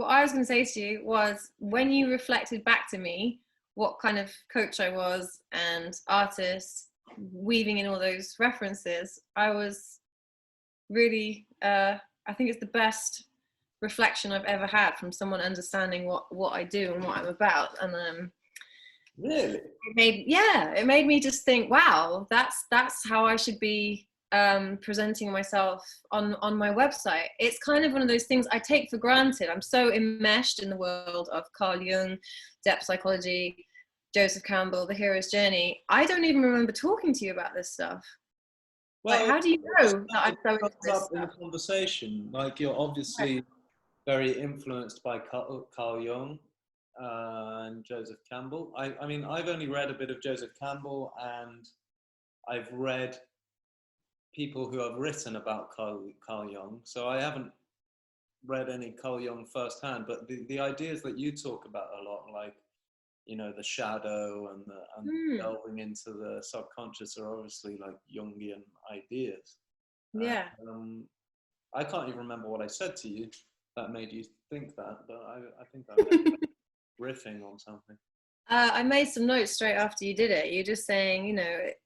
what I was going to say to you was, when you reflected back to me what kind of coach I was and artist, weaving in all those references, I was really, I think it's the best reflection I've ever had from someone understanding what I do and what I'm about. And really, it made me just think, wow, that's how I should be presenting myself on my website. It's kind of one of those things I take for granted. I'm so enmeshed in the world of Carl Jung, depth psychology, Joseph Campbell, the hero's journey. I don't even remember talking to you about this stuff. well, like, how do you know that I'm so into this up in stuff? the conversation. Like, you're obviously very influenced by Carl Jung and Joseph Campbell. I mean, I've only read a bit of Joseph Campbell, and I've read people who have written about Carl Jung, so I haven't read any Carl Jung firsthand, but the ideas that you talk about a lot, like, you know, the shadow and delving into the subconscious, are obviously like Jungian ideas. Yeah. I can't even remember what I said to you that made you think that, but I think I was riffing on something. I made some notes straight after you did it. You're just saying,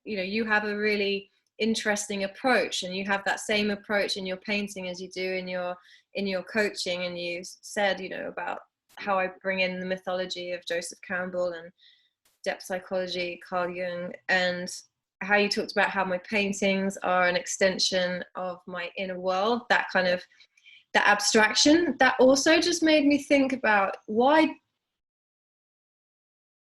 you have a really interesting approach, and you have that same approach in your painting as you do in your coaching. And you said, about how I bring in the mythology of Joseph Campbell and depth psychology, Carl Jung, and how you talked about how my paintings are an extension of my inner world, that kind of, that abstraction. That also just made me think about why,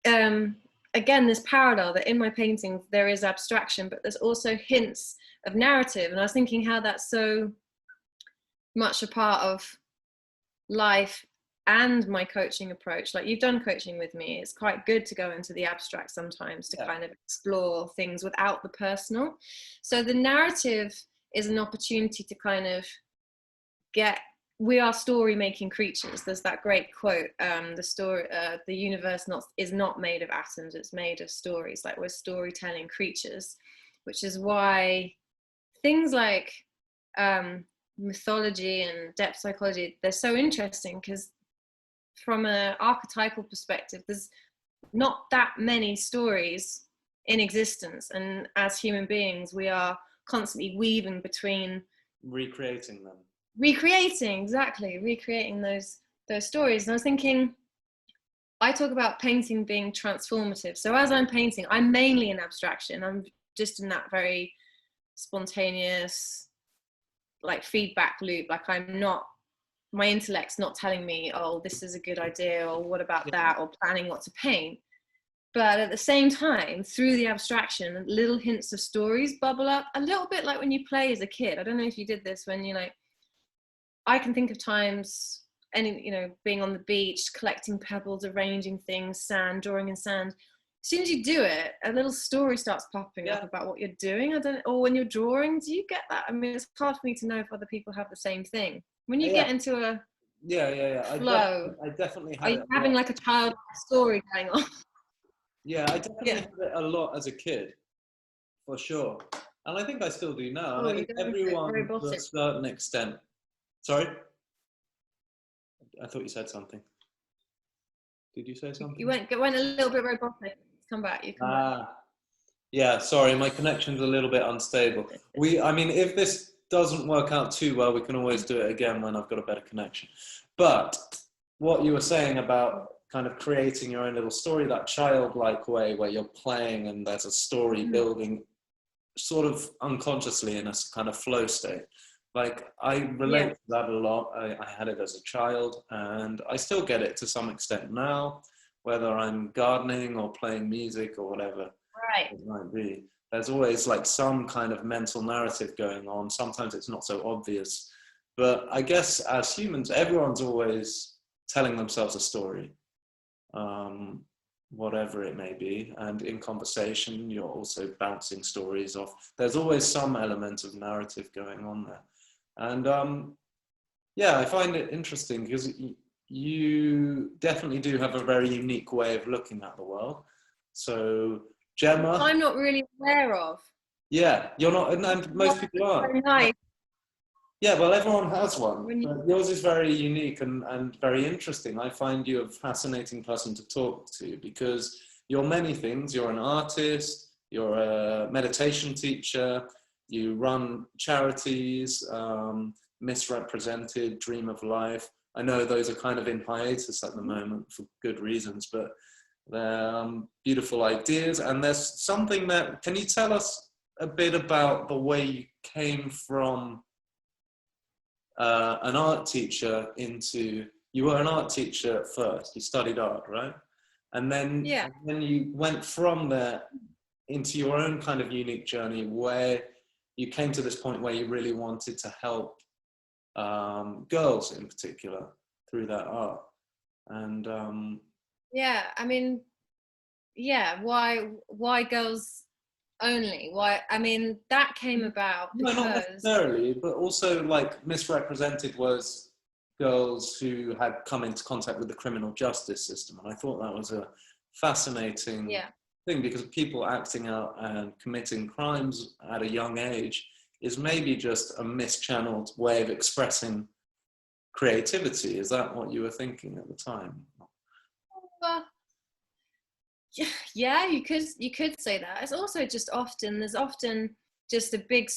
again, this parallel that in my paintings there is abstraction, but there's also hints of narrative. And I was thinking how that's so much a part of life and my coaching approach. Like, you've done coaching with me. It's quite good to go into the abstract sometimes to kind of explore things without the personal. So the narrative is an opportunity to kind of we are story making creatures. There's that great quote, the universe is not made of atoms, it's made of stories. Like, we're storytelling creatures, which is why things like mythology and depth psychology, they're so interesting, because from an archetypal perspective, there's not that many stories in existence, and as human beings we are constantly weaving between, recreating those stories. And I was thinking, I talk about painting being transformative. So as I'm painting, I'm mainly in abstraction. I'm just in that very spontaneous, like, feedback loop. Like, my intellect's not telling me, oh, this is a good idea, or what about that, or planning what to paint. But at the same time, through the abstraction, little hints of stories bubble up, a little bit like when you play as a kid. I don't know if you did this when I can think of times, being on the beach, collecting pebbles, arranging things, sand, drawing in sand. As soon as you do it, a little story starts popping up about what you're doing. Or when you're drawing, do you get that? I mean, it's hard for me to know if other people have the same thing. When you get into a flow, I definitely are you having like a child story going on? Yeah, I definitely had it a lot as a kid, for sure. And I think I still do now. And I think everyone, to a certain extent. Sorry? I thought you said something. Did you say something? You went a little bit robotic. Come back. You come back. Yeah, sorry, my connection's a little bit unstable. If this doesn't work out too well, we can always do it again when I've got a better connection. But what you were saying about kind of creating your own little story, that childlike way where you're playing and there's a story building sort of unconsciously in a kind of flow state. Like, I relate to that a lot. I had it as a child, and I still get it to some extent now, whether I'm gardening or playing music or whatever it might be. There's always like some kind of mental narrative going on. Sometimes it's not so obvious. But I guess as humans, everyone's always telling themselves a story, whatever it may be. And in conversation, you're also bouncing stories off. There's always some element of narrative going on there. And I find it interesting because you definitely do have a very unique way of looking at the world. So, Gemma, I'm not really aware of. Yeah, you're not, and most people aren't. Very nice. Yeah, well, everyone has one. When you, But yours is very unique and very interesting. I find you a fascinating person to talk to because you're many things. You're an artist, you're a meditation teacher, you run charities, Misrepresented, Dream of Life. I know those are kind of in hiatus at the moment for good reasons, but they're beautiful ideas. And there's something that, can you tell us a bit about the way you came from an art teacher into, you were an art teacher at first, you studied art, right? And then, yeah. and then you went from there into your own kind of unique journey where you came to this point where you really wanted to help girls in particular through that art. And Yeah, I mean, yeah, why girls only? Why? I mean, that came about no, not because necessarily, but also like Misrepresented was girls who had come into contact with the criminal justice system. And I thought that was a fascinating yeah, thing because people acting out and committing crimes at a young age is maybe just a mischanneled way of expressing creativity. Is that what you were thinking at the time? well, yeah, you could say that. It's also just often there's often just a big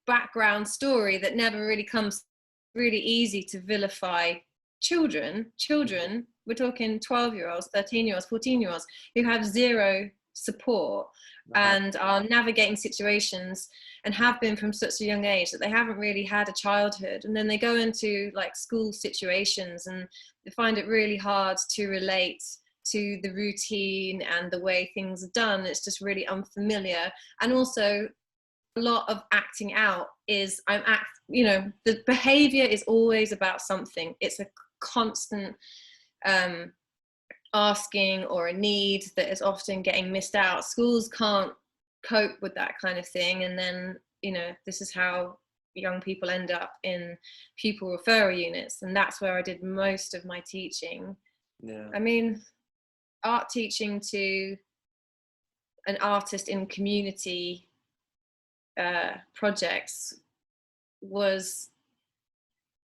background story that never really comes. Really easy to vilify children, we're talking 12-year-olds, 13-year-olds, 14-year-olds who have zero support Uh-huh. and are navigating situations and have been from such a young age that they haven't really had a childhood, and then they go into like school situations and they find it really hard to relate to the routine and the way things are done. It's just really unfamiliar. And also a lot of acting out is the behavior is always about something. It's a constant asking or a need that is often getting missed out. Schools can't cope with that kind of thing, and then this is how young people end up in pupil referral units, and that's where I did most of my teaching. Yeah. I mean, art teaching to an artist in community projects was,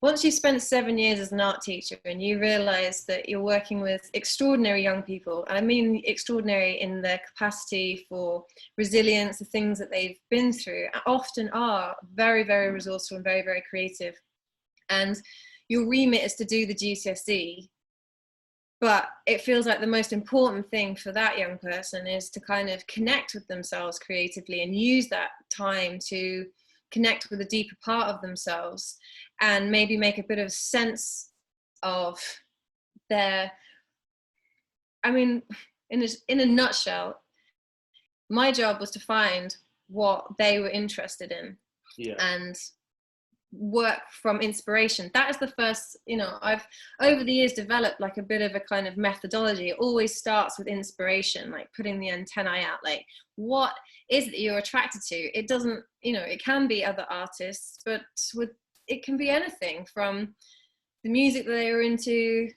once you spent 7 years as an art teacher and you realize that you're working with extraordinary young people, and I mean extraordinary in their capacity for resilience, the things that they've been through, often are very, very resourceful and very, very creative. And your remit is to do the GCSE, but it feels like the most important thing for that young person is to kind of connect with themselves creatively and use that time to connect with a deeper part of themselves and maybe make a bit of sense of their, I mean, in a nutshell, my job was to find what they were interested in. Yeah. And work from inspiration. That is the first, I've over the years developed like a bit of a kind of methodology. It always starts with inspiration, like putting the antennae out, like what is it that you're attracted to? It doesn't, it can be other artists, but it can be anything from the music that they were into,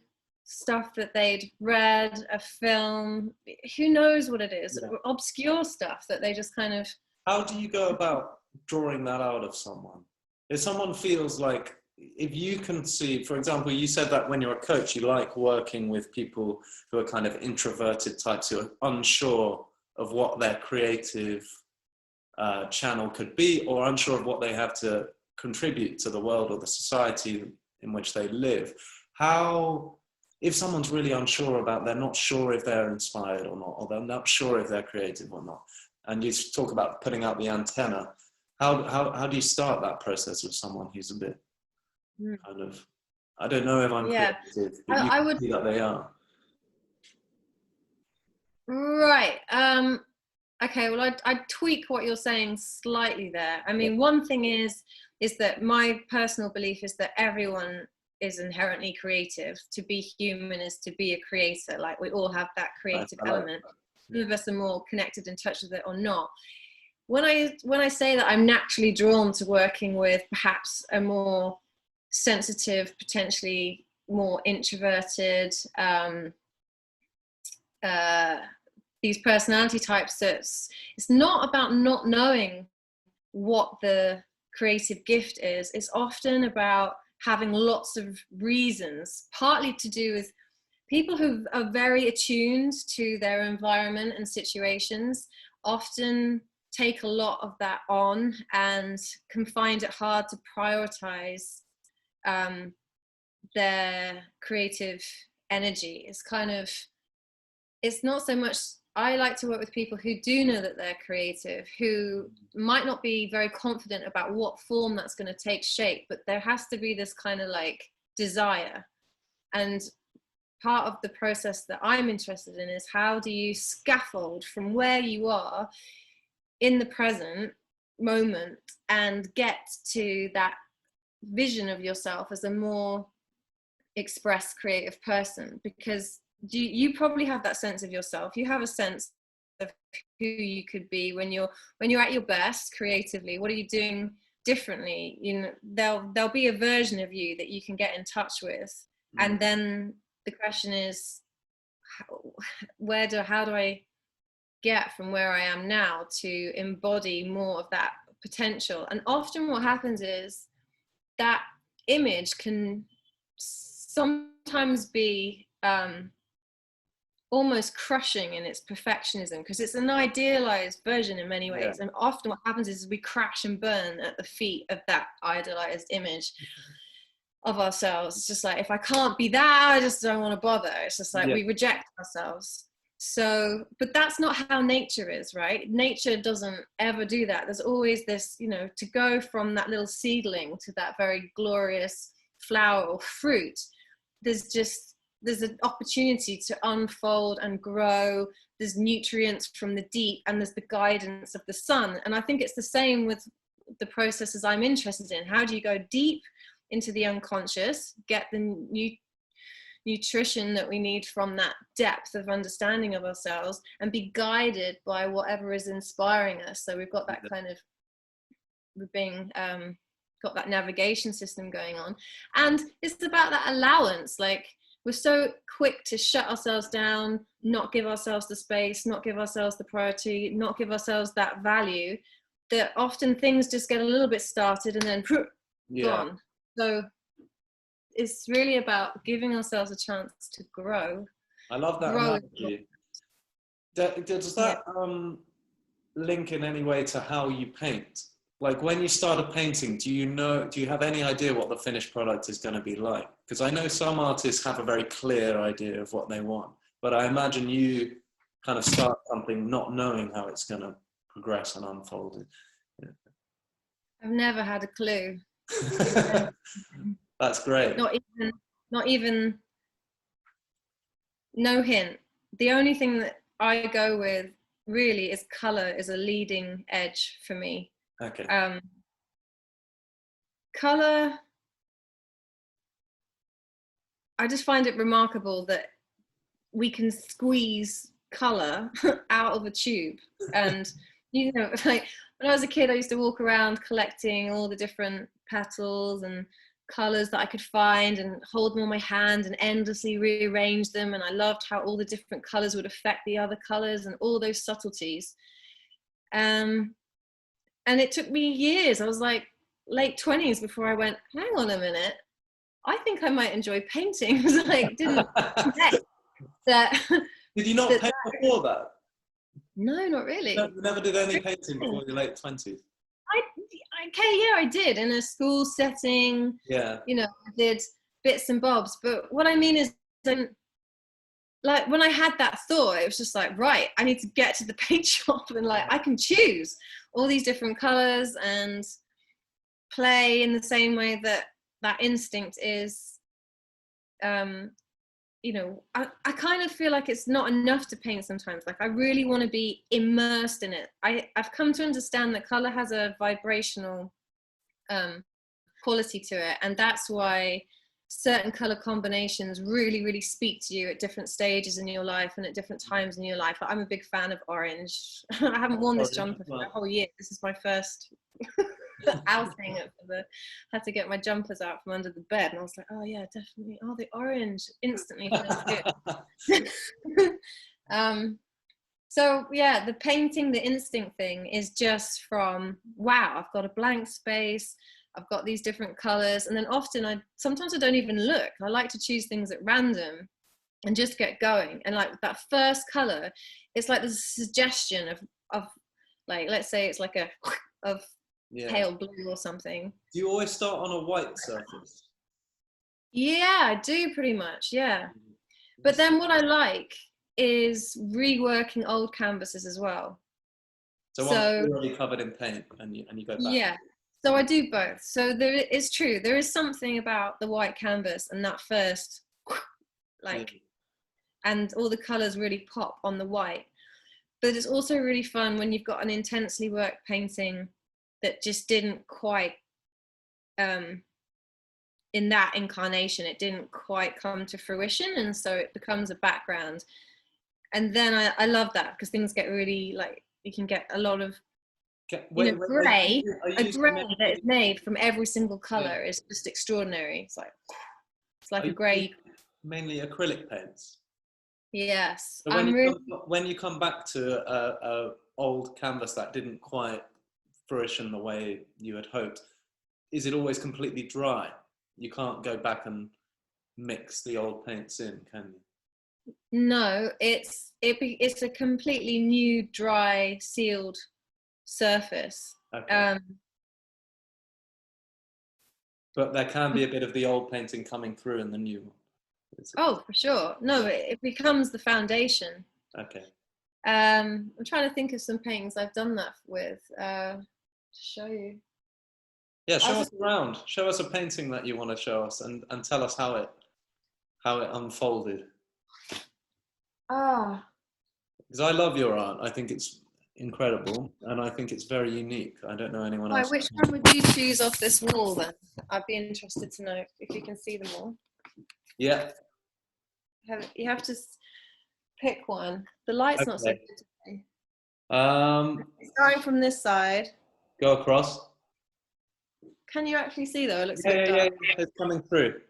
stuff that they'd read, a film, who knows what it is, Yeah. obscure stuff that they just kind of. How do you go about drawing that out of someone? If someone feels like, if you can see, for example, you said that when you're a coach, you like working with people who are kind of introverted types who are unsure of what their creative channel could be, or unsure of what they have to contribute to the world or the society in which they live. How, if someone's really unsure about, they're not sure if they're inspired or not, or they're not sure if they're creative or not, and you talk about putting out the antenna, how do you start that process with someone who's a bit kind of, I don't know if I'm Yeah, creative, but you I can would. see that they are. Right. Okay. Well, I'd tweak what you're saying slightly there. I mean, one thing is that my personal belief is that everyone is inherently creative. To be human is to be a creator. Like we all have that creative I like element. that. Some of us are more connected in touch with it or not. When I say that I'm naturally drawn to working with perhaps a more sensitive, potentially more introverted, these personality types, it's not about not knowing what the creative gift is, it's often about having lots of reasons, partly to do with people who are very attuned to their environment and situations often take a lot of that on and can find it hard to prioritize their creative energy. It's kind of, it's not so much, I like to work with people who do know that they're creative, who might not be very confident about what form that's going to take shape, but there has to be this kind of like desire. And part of the process that I'm interested in is how do you scaffold from where you are in the present moment and get to that vision of yourself as a more expressed creative person, because you probably have that sense of yourself. You have a sense of who you could be when you're at your best creatively. What are you doing differently? You know, there'll be a version of you that you can get in touch with, and then the question is, how do I get from where I am now to embody more of that potential? And often what happens is that image can sometimes be almost crushing in its perfectionism, because it's an idealized version in many ways. And often what happens is we crash and burn at the feet of that idealized image of ourselves. It's just like, if I can't be that, I just don't want to bother. It's just like we reject ourselves. So, but that's not how nature is, right? Nature doesn't ever do that. There's always this, you know, to go from that little seedling to that very glorious flower or fruit, there's an opportunity to unfold and grow. There's nutrients from the deep, and there's the guidance of the sun. And I think it's the same with the processes I'm interested in. How do you go deep into the unconscious, get the nutrition that we need from that depth of understanding of ourselves, and be guided by whatever is inspiring us? So we've got that kind of, we're being got that navigation system going on. And it's about that allowance. Like, we're so quick to shut ourselves down, not give ourselves the space, not give ourselves the priority, not give ourselves that value, that often things just get a little bit started and then gone. So it's really about giving ourselves a chance to grow. I love that analogy. Does that link in any way to how you paint? Like, when you started painting, do you have any idea what the finished product is going to be like? Because I know some artists have a very clear idea of what they want, but I imagine you kind of start something not knowing how it's going to progress and unfold. I've never had a clue. That's great. Not even, no hint. The only thing that I go with really is color is a leading edge for me. Okay. Color, I just find it remarkable that we can squeeze color out of a tube. And, you know, like when I was a kid, I used to walk around collecting all the different petals and colors that I could find and hold them on my hand and endlessly rearrange them. And I loved how all the different colors would affect the other colors and all those subtleties. And it took me years. I was like late 20s before I went, hang on a minute, I think I might enjoy painting. It was like, didn't connect that. Did you not paint before that? No, not really. You never did any painting before your late 20s? I did in a school setting. Yeah. You know, I did bits and bobs. But what I mean is, like, when I had that thought, it was just like, right, I need to get to the paint shop and like I can choose all these different colors and play in the same way that that instinct is. You know, I kind of feel like it's not enough to paint sometimes. Like, I really want to be immersed in it. I've come to understand that color has a vibrational quality to it, and that's why certain color combinations really, really speak to you at different stages in your life and at different times in your life. I'm a big fan of orange. I haven't worn this jumper for a whole year. This is my first outing. Had to get my jumpers out from under the bed, and I was like, oh yeah, definitely. Oh, the orange instantly feels good. So yeah, the painting, the instinct thing is just from, wow, I've got a blank space, I've got these different colors, and then sometimes I don't even look. I like to choose things at random and just get going. And like that first color, it's like there's a suggestion of like, let's say it's like a of Yeah. pale blue or something. Do you always start on a white surface? Yeah, I do pretty much, yeah. But then what I like is reworking old canvases as well. So one's already covered in paint and you go back. Yeah, so I do both. So there is true, there is something about the white canvas and that first, like, and all the colors really pop on the white. But it's also really fun when you've got an intensely worked painting that just didn't quite, in that incarnation, it didn't quite come to fruition, and so it becomes a background. And then I love that, because things get really, like, you can get a lot of, gray. A gray that is made from every single color is just extraordinary. It's like a gray. Mainly acrylic paints. Yes. So when you come back to a old canvas that didn't quite fruition the way you had hoped, is it always completely dry? You can't go back and mix the old paints in, can you? No, it's a completely new, dry, sealed surface. Okay. But there can be a bit of the old painting coming through in the new one. Oh, for sure. No, it becomes the foundation. Okay. I'm trying to think of some paintings I've done that with, to show you. Yeah, show us around. Show us a painting that you want to show us, and tell us how it unfolded. Ah. Because I love your art. I think it's incredible, and I think it's very unique. I don't know anyone else. Which one would you choose off this wall then? I'd be interested to know if you can see them all. Yeah. You have to pick one. The light's not so good today. Starting from this side. Go across. Can you actually see though? It looks a bit dark. Yeah, it's coming through.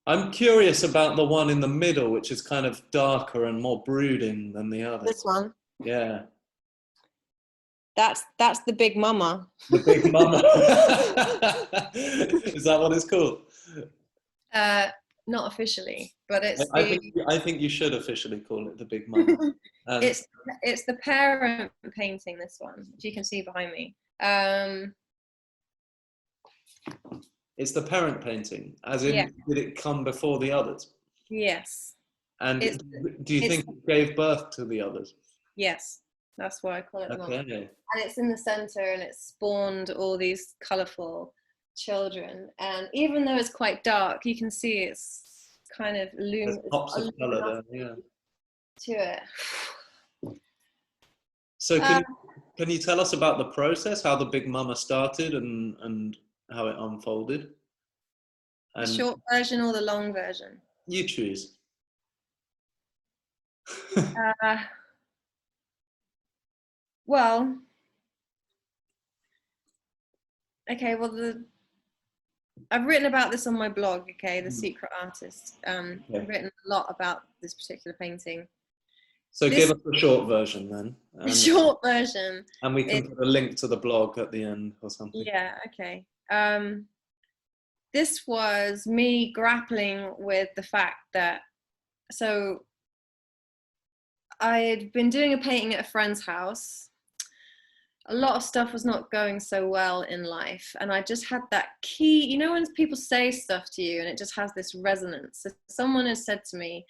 I'm curious about the one in the middle, which is kind of darker and more brooding than the others. This one? Yeah. That's the Big Mama. The Big Mama. Is that what it's called? Not officially, but it's. I think you should officially call it the Big Mama. It's the parent painting. This one, if you can see behind me. It's the parent painting, as in, did it come before the others? Yes. And do you think it gave birth to the others? Yes, that's why I call it the Mama. Okay. And it's in the center, and it spawned all these colourful children. And even though it's quite dark, you can see it's kind of luminous. Pops of colour there, yeah. To it. So can you tell us about the process, how the Big Mama started and how it unfolded? The short version or the long version? You choose. Well, okay, well, I've written about this on my blog, okay, The Secret Artist. I've written a lot about this particular painting. So give us a short version then. The short version. And we can put a link to the blog at the end or something. Yeah, okay. This was me grappling with the fact that, so I had been doing a painting at a friend's house. A lot of stuff was not going so well in life, and I just had that key, you know, when people say stuff to you and it just has this resonance. So someone has said to me,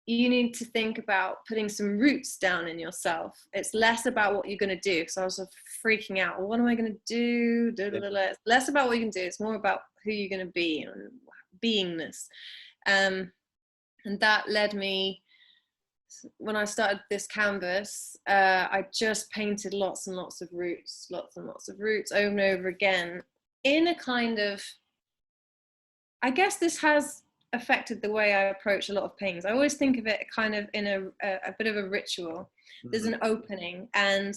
you need to think about putting some roots down in yourself. It's less about what you're going to do, because I was sort of freaking out. Well, what am I going to do? It's less about what you can do. It's more about who you're going to be and beingness. And that led me, when I started this canvas, I just painted lots and lots of roots over and over again, in a kind of, I guess this has affected the way I approach a lot of paintings. I always think of it kind of in a bit of a ritual. There's an opening, and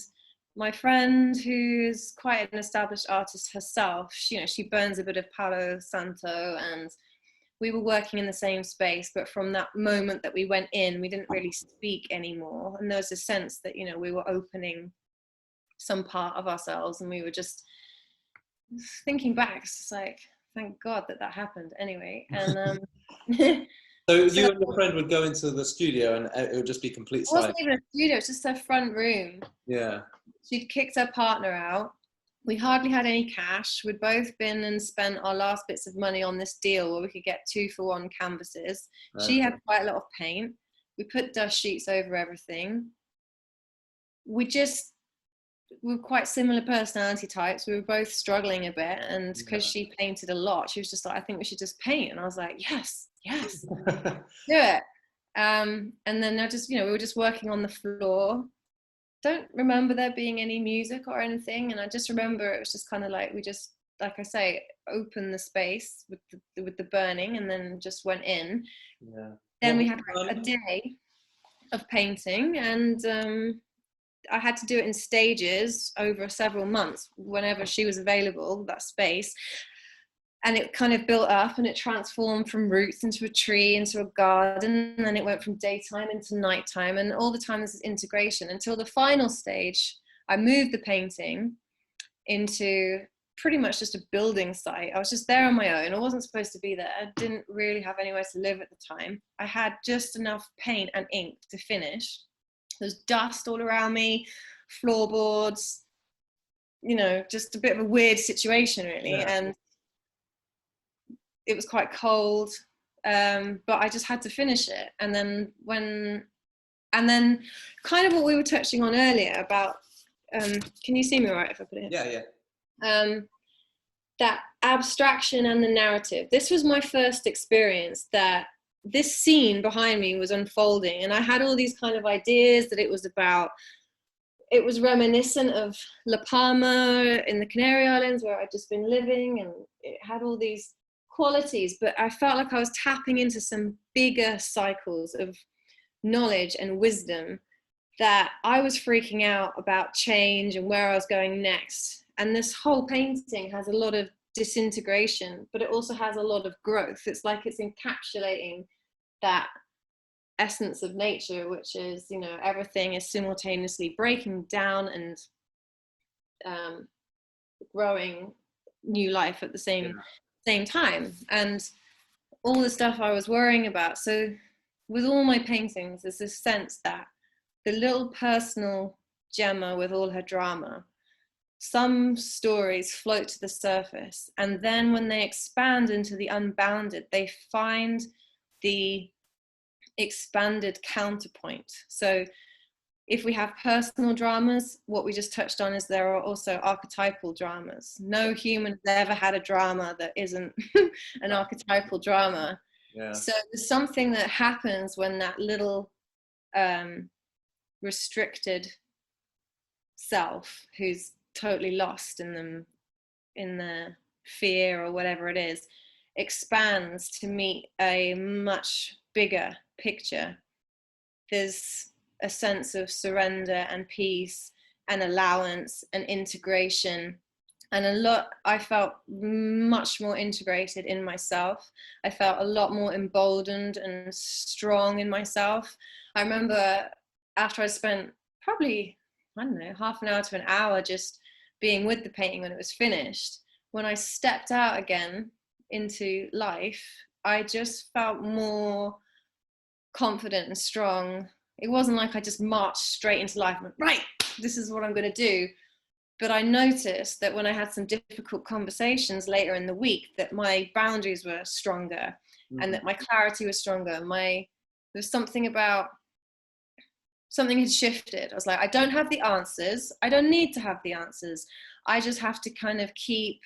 my friend, who's quite an established artist herself, she burns a bit of Palo Santo, and we were working in the same space, but from that moment that we went in, we didn't really speak anymore. And there was a sense that, you know, we were opening some part of ourselves, and we were just thinking back, it's just like, thank God that that happened anyway. And So you and your friend would go into the studio and it would just be complete it wasn't silence? even a studio, it was just her front room. Yeah. She'd kicked her partner out. We hardly had any cash. We'd both been and spent our last bits of money on this deal where we could get 2-for-1 canvases. Okay. She had quite a lot of paint. We put dust sheets over everything. We were quite similar personality types. We were both struggling a bit, and because she painted a lot, she was just like, I think we should just paint. And I was like, yes, do it. And then we were just working on the floor. Don't remember there being any music or anything, and I just remember it was just kind of like we just, like I say, opened the space with the burning, and then just went in. Yeah. Then we had a day of painting, and I had to do it in stages over several months whenever she was available, that space. And it kind of built up, and it transformed from roots into a tree, into a garden, and then it went from daytime into nighttime, and all the time this is integration until the final stage. I moved the painting into pretty much just a building site. I was just there on my own. I wasn't supposed to be there. I didn't really have anywhere to live at the time. I had just enough paint and ink to finish. There's dust all around me, floorboards, you know, just a bit of a weird situation really. Yeah. And it was quite cold, but I just had to finish it. And then kind of what we were touching on earlier about, can you see me all right if I put it here? Yeah. That abstraction and the narrative. This was my first experience that this scene behind me was unfolding, and I had all these kind of ideas that it was reminiscent of La Palma in the Canary Islands where I'd just been living, and it had all these qualities, but I felt like I was tapping into some bigger cycles of knowledge and wisdom that I was freaking out about change and where I was going next. And this whole painting has a lot of disintegration, but it also has a lot of growth. It's like it's encapsulating that essence of nature, which is, you know, everything is simultaneously breaking down and growing new life at the same time. And all the stuff I was worrying about. So with all my paintings, there's this sense that the little personal Gemma with all her drama, some stories float to the surface, and then when they expand into the unbounded, they find the expanded counterpoint. So if we have personal dramas, what we just touched on is there are also archetypal dramas. No human has ever had a drama that isn't an archetypal drama. Yeah. So there's something that happens when that little restricted self, who's totally lost in the fear or whatever it is, expands to meet a much bigger picture. There's a sense of surrender and peace and allowance and integration, and I felt much more integrated in myself. I felt a lot more emboldened and strong in myself. I remember after I spent probably, I don't know, half an hour to an hour just being with the painting when it was finished, when I stepped out again into life, I just felt more confident and strong. It wasn't like I just marched straight into life and went, right, this is what I'm going to do. But I noticed that when I had some difficult conversations later in the week, that my boundaries were stronger, and that my clarity was stronger. There was something had shifted. I was like, I don't have the answers. I don't need to have the answers. I just have to kind of keep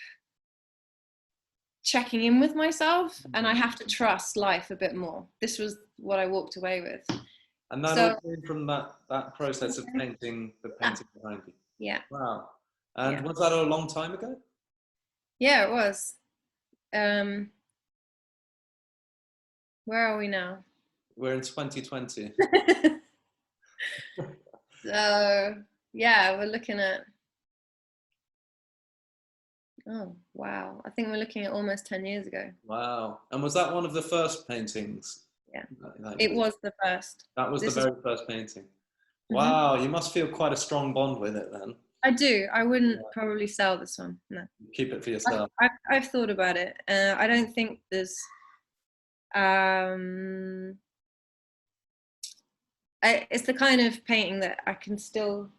checking in with myself, and I have to trust life a bit more. This was what I walked away with. And that all came from that process of painting the painting behind you. Yeah. Wow. And was that a long time ago? Yeah, it was. Where are we now? We're in 2020. So yeah, we're looking at Oh, wow. I think we're looking at almost 10 years ago. Wow. And was that one of the first paintings? Yeah. that you It did? was the first. That was the This is. very first painting. Mhm. Wow, you must feel quite a strong bond with it then. I do. I Yeah. wouldn't probably sell this one. No. Keep it for I've, yourself. I've, I've thought about it. I don't think there's. Um, it's the kind of painting that I can still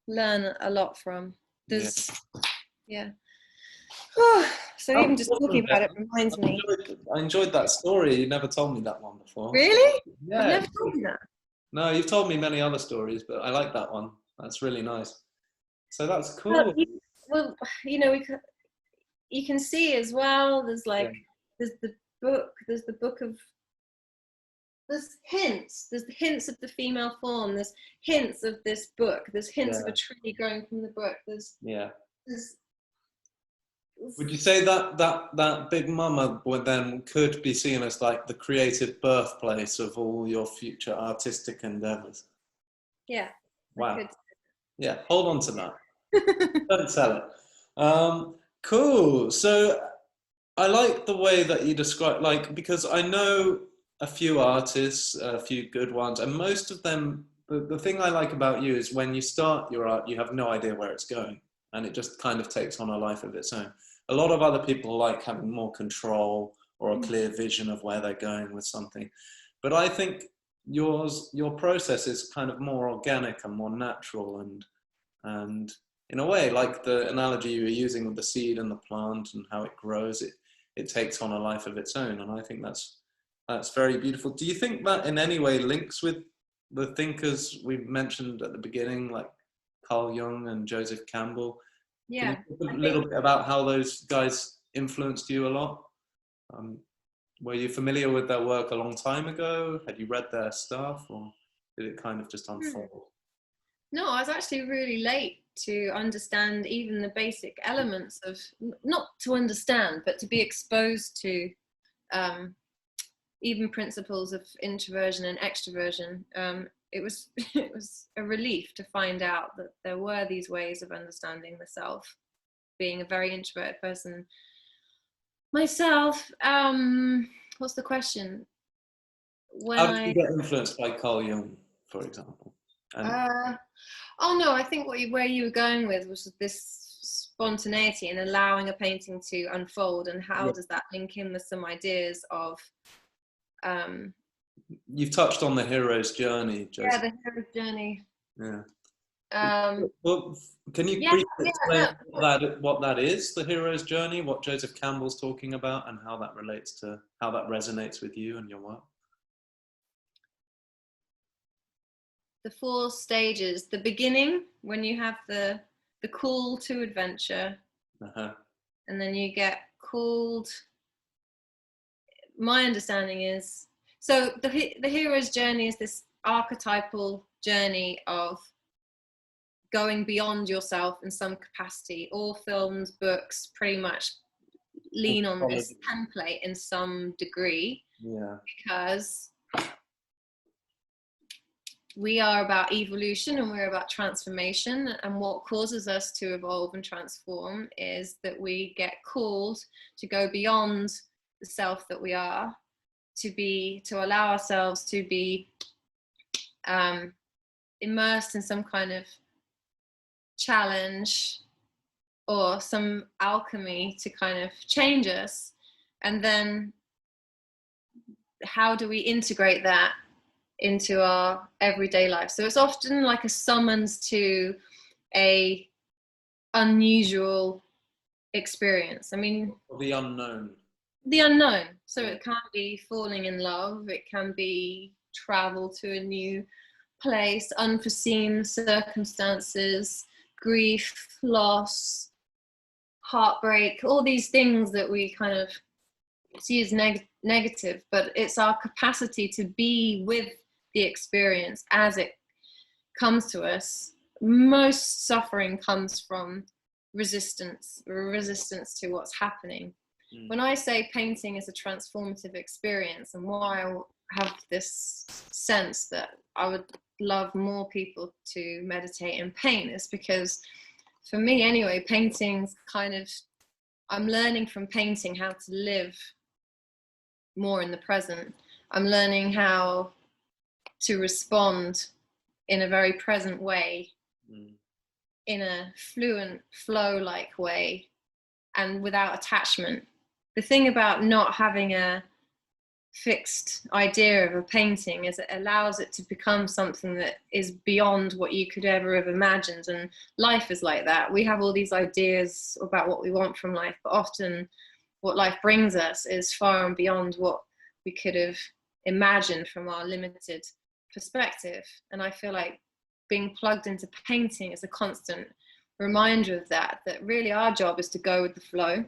learn a lot from. Yeah. There's, yeah. So Oh, even just talking about it reminds me. I enjoyed that story. You never told me that one before. Really? I've Yeah. never told you that. No, you've told me many other stories, but I like that one. That's really nice. So that's Well, cool. well, you can see as well. There's Yeah. like there's the book. There's the book of. There's hints. There's the hints of the female form. There's hints of this book. There's hints of Yeah. a tree growing from the book. Yeah. There's Would you say that Big Mama would then could be seen as like the creative birthplace of all your future artistic endeavors? yeah. Wow. Yeah, hold on to that. Don't sell it. Cool. So I like the way that you describe, like, because I know a few artists, a few good ones, and most of them, the thing I like about you is when you start your art, you have no idea where it's going, and it just kind of takes on a life of its own. A lot of other people like having more control or a clear vision of where they're going with something. But I think your process is kind of more organic and more natural, and in a way, like the analogy you were using with the seed and the plant and how it grows, it takes on a life of its own. And I think that's very beautiful. Do you think that in any way links with the thinkers we mentioned at the beginning, like Carl Jung and Joseph Campbell? Can you Yeah. talk a little bit about how those guys influenced you a lot? Um, were you familiar with their work a long time ago? Had you read their stuff, or did it kind of just unfold? No, I was actually really late to understand even the basic elements of, not to understand, but to be exposed to um, even principles of introversion and extroversion. It was it was a relief to find out that there were these ways of understanding the self. Being a very introverted person myself, what's the question? When How did I you get influenced by Carl Jung, for example? And uh, oh no, I think where you were going with was this spontaneity and allowing a painting to unfold, and how yeah, does that link in with some ideas of um, you've touched on the hero's journey, yeah, Joseph. the hero's journey. Yeah. Um, Well, can you yeah, briefly yeah, explain no, what that is, the hero's journey, what Joseph Campbell's talking about, and how that relates to how that resonates with you and your work? the 4 stages. The beginning, when you have the call to adventure, Uh-huh. and then you get called. My understanding is, so the hero's journey is this archetypal journey of going beyond yourself in some capacity. All films, books pretty much lean on this template in some degree, Yeah. because we are about evolution and we're about transformation, and what causes us to evolve and transform is that we get called to go beyond the self that we are, to allow ourselves to be immersed in some kind of challenge or some alchemy to kind of change us. And then how do we integrate that into our everyday life? So it's often like a summons to a unusual experience. I mean, The unknown. the unknown. So it can be falling in love, it can be travel to a new place, unforeseen circumstances, grief, loss, heartbreak, all these things that we kind of see as negative, but it's our capacity to be with the experience as it comes to us. Most suffering comes from resistance to what's happening. When I say painting is a transformative experience, and why I have this sense that I would love more people to meditate and paint, is because for me anyway, painting's kind of, I'm learning from painting how to live more in the present. I'm learning how to respond in a very present way, in a fluent, flow-like way, and without attachment. The thing about not having a fixed idea of a painting is it allows it to become something that is beyond what you could ever have imagined. And life is like that. We have all these ideas about what we want from life, but often what life brings us is far and beyond what we could have imagined from our limited perspective. And I feel like being plugged into painting is a constant reminder of that, that really our job is to go with the flow.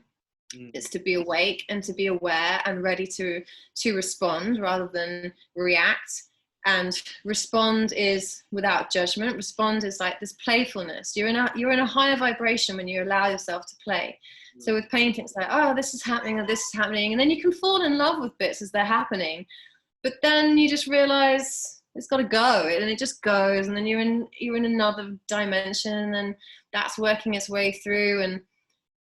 It's to be awake and to be aware and ready to respond rather than react. And respond is without judgment. Respond is like this playfulness. You're in a higher vibration when you allow yourself to play. So with painting, it's like, oh, this is happening, or this is happening, and then you can fall in love with bits as they're happening. But then you just realize it's got to go, and it just goes, and then you're in another dimension, and that's working its way through, and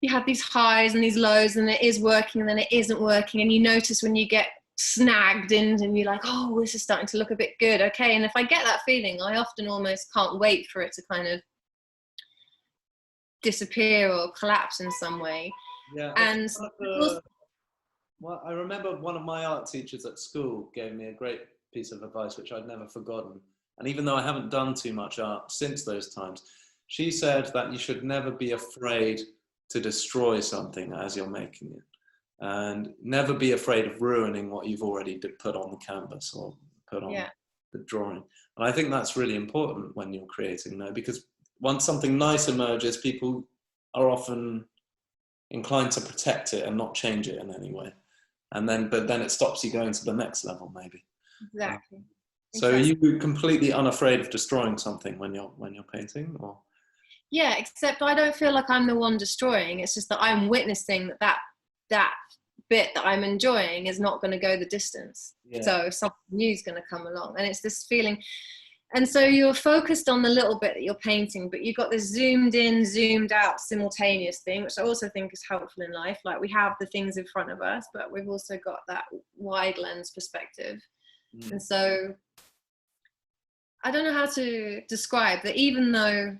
you have these highs and these lows, and it is working and then it isn't working, and you notice when you get snagged in and you're like, oh, this is starting to look a bit good, okay. And if I get that feeling, I often almost can't wait for it to kind of disappear or collapse in some way. Yeah. And well, I remember one of my art teachers at school gave me a great piece of advice which I'd never forgotten, and even though I haven't done too much art since those times, she said that you should never be afraid to destroy something as you're making it, and never be afraid of ruining what you've already put on the canvas or put on the drawing. And I think that's really important when you're creating, though, because once something nice emerges, people are often inclined to protect it and not change it in any way, but then it stops you going to the next level, maybe. Exactly. So are you completely unafraid of destroying something when you're painting, or? Yeah, except I don't feel like I'm the one destroying. It's just that I'm witnessing that bit that I'm enjoying is not going to go the distance. Yeah. So something new is going to come along, and it's this feeling. And so you're focused on the little bit that you're painting, but you've got this zoomed in, zoomed out simultaneous thing, which I also think is helpful in life. Like, we have the things in front of us, but we've also got that wide lens perspective. And so I don't know how to describe that. Even though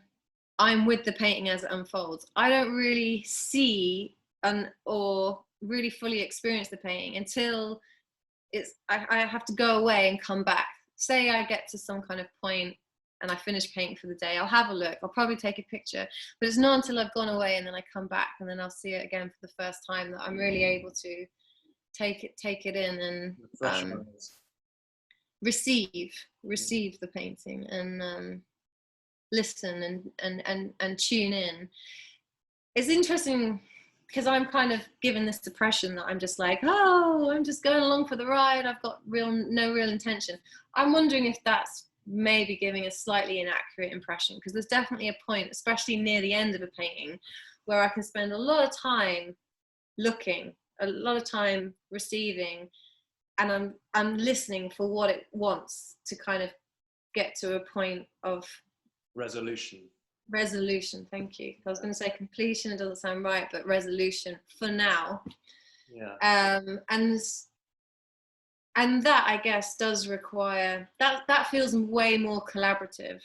I'm with the painting as it unfolds, I don't really see or really fully experience the painting until I have to go away and come back. Say I get to some kind of point and I finish painting for the day, I'll have a look, I'll probably take a picture, but it's not until I've gone away and then I come back and then I'll see it again for the first time that I'm really able to take it in and receive the painting and listen and tune in. It's interesting because I'm kind of given this depression that I'm just like, oh, I'm just going along for the ride, I've got no real intention. I'm wondering if that's maybe giving a slightly inaccurate impression, because there's definitely a point, especially near the end of a painting, where I can spend a lot of time looking, a lot of time receiving, and I'm listening for what it wants to kind of get to a point of resolution. Thank you. I was going to say completion, it doesn't sound right, but resolution for now. Yeah. And that, I guess, does require that feels way more collaborative,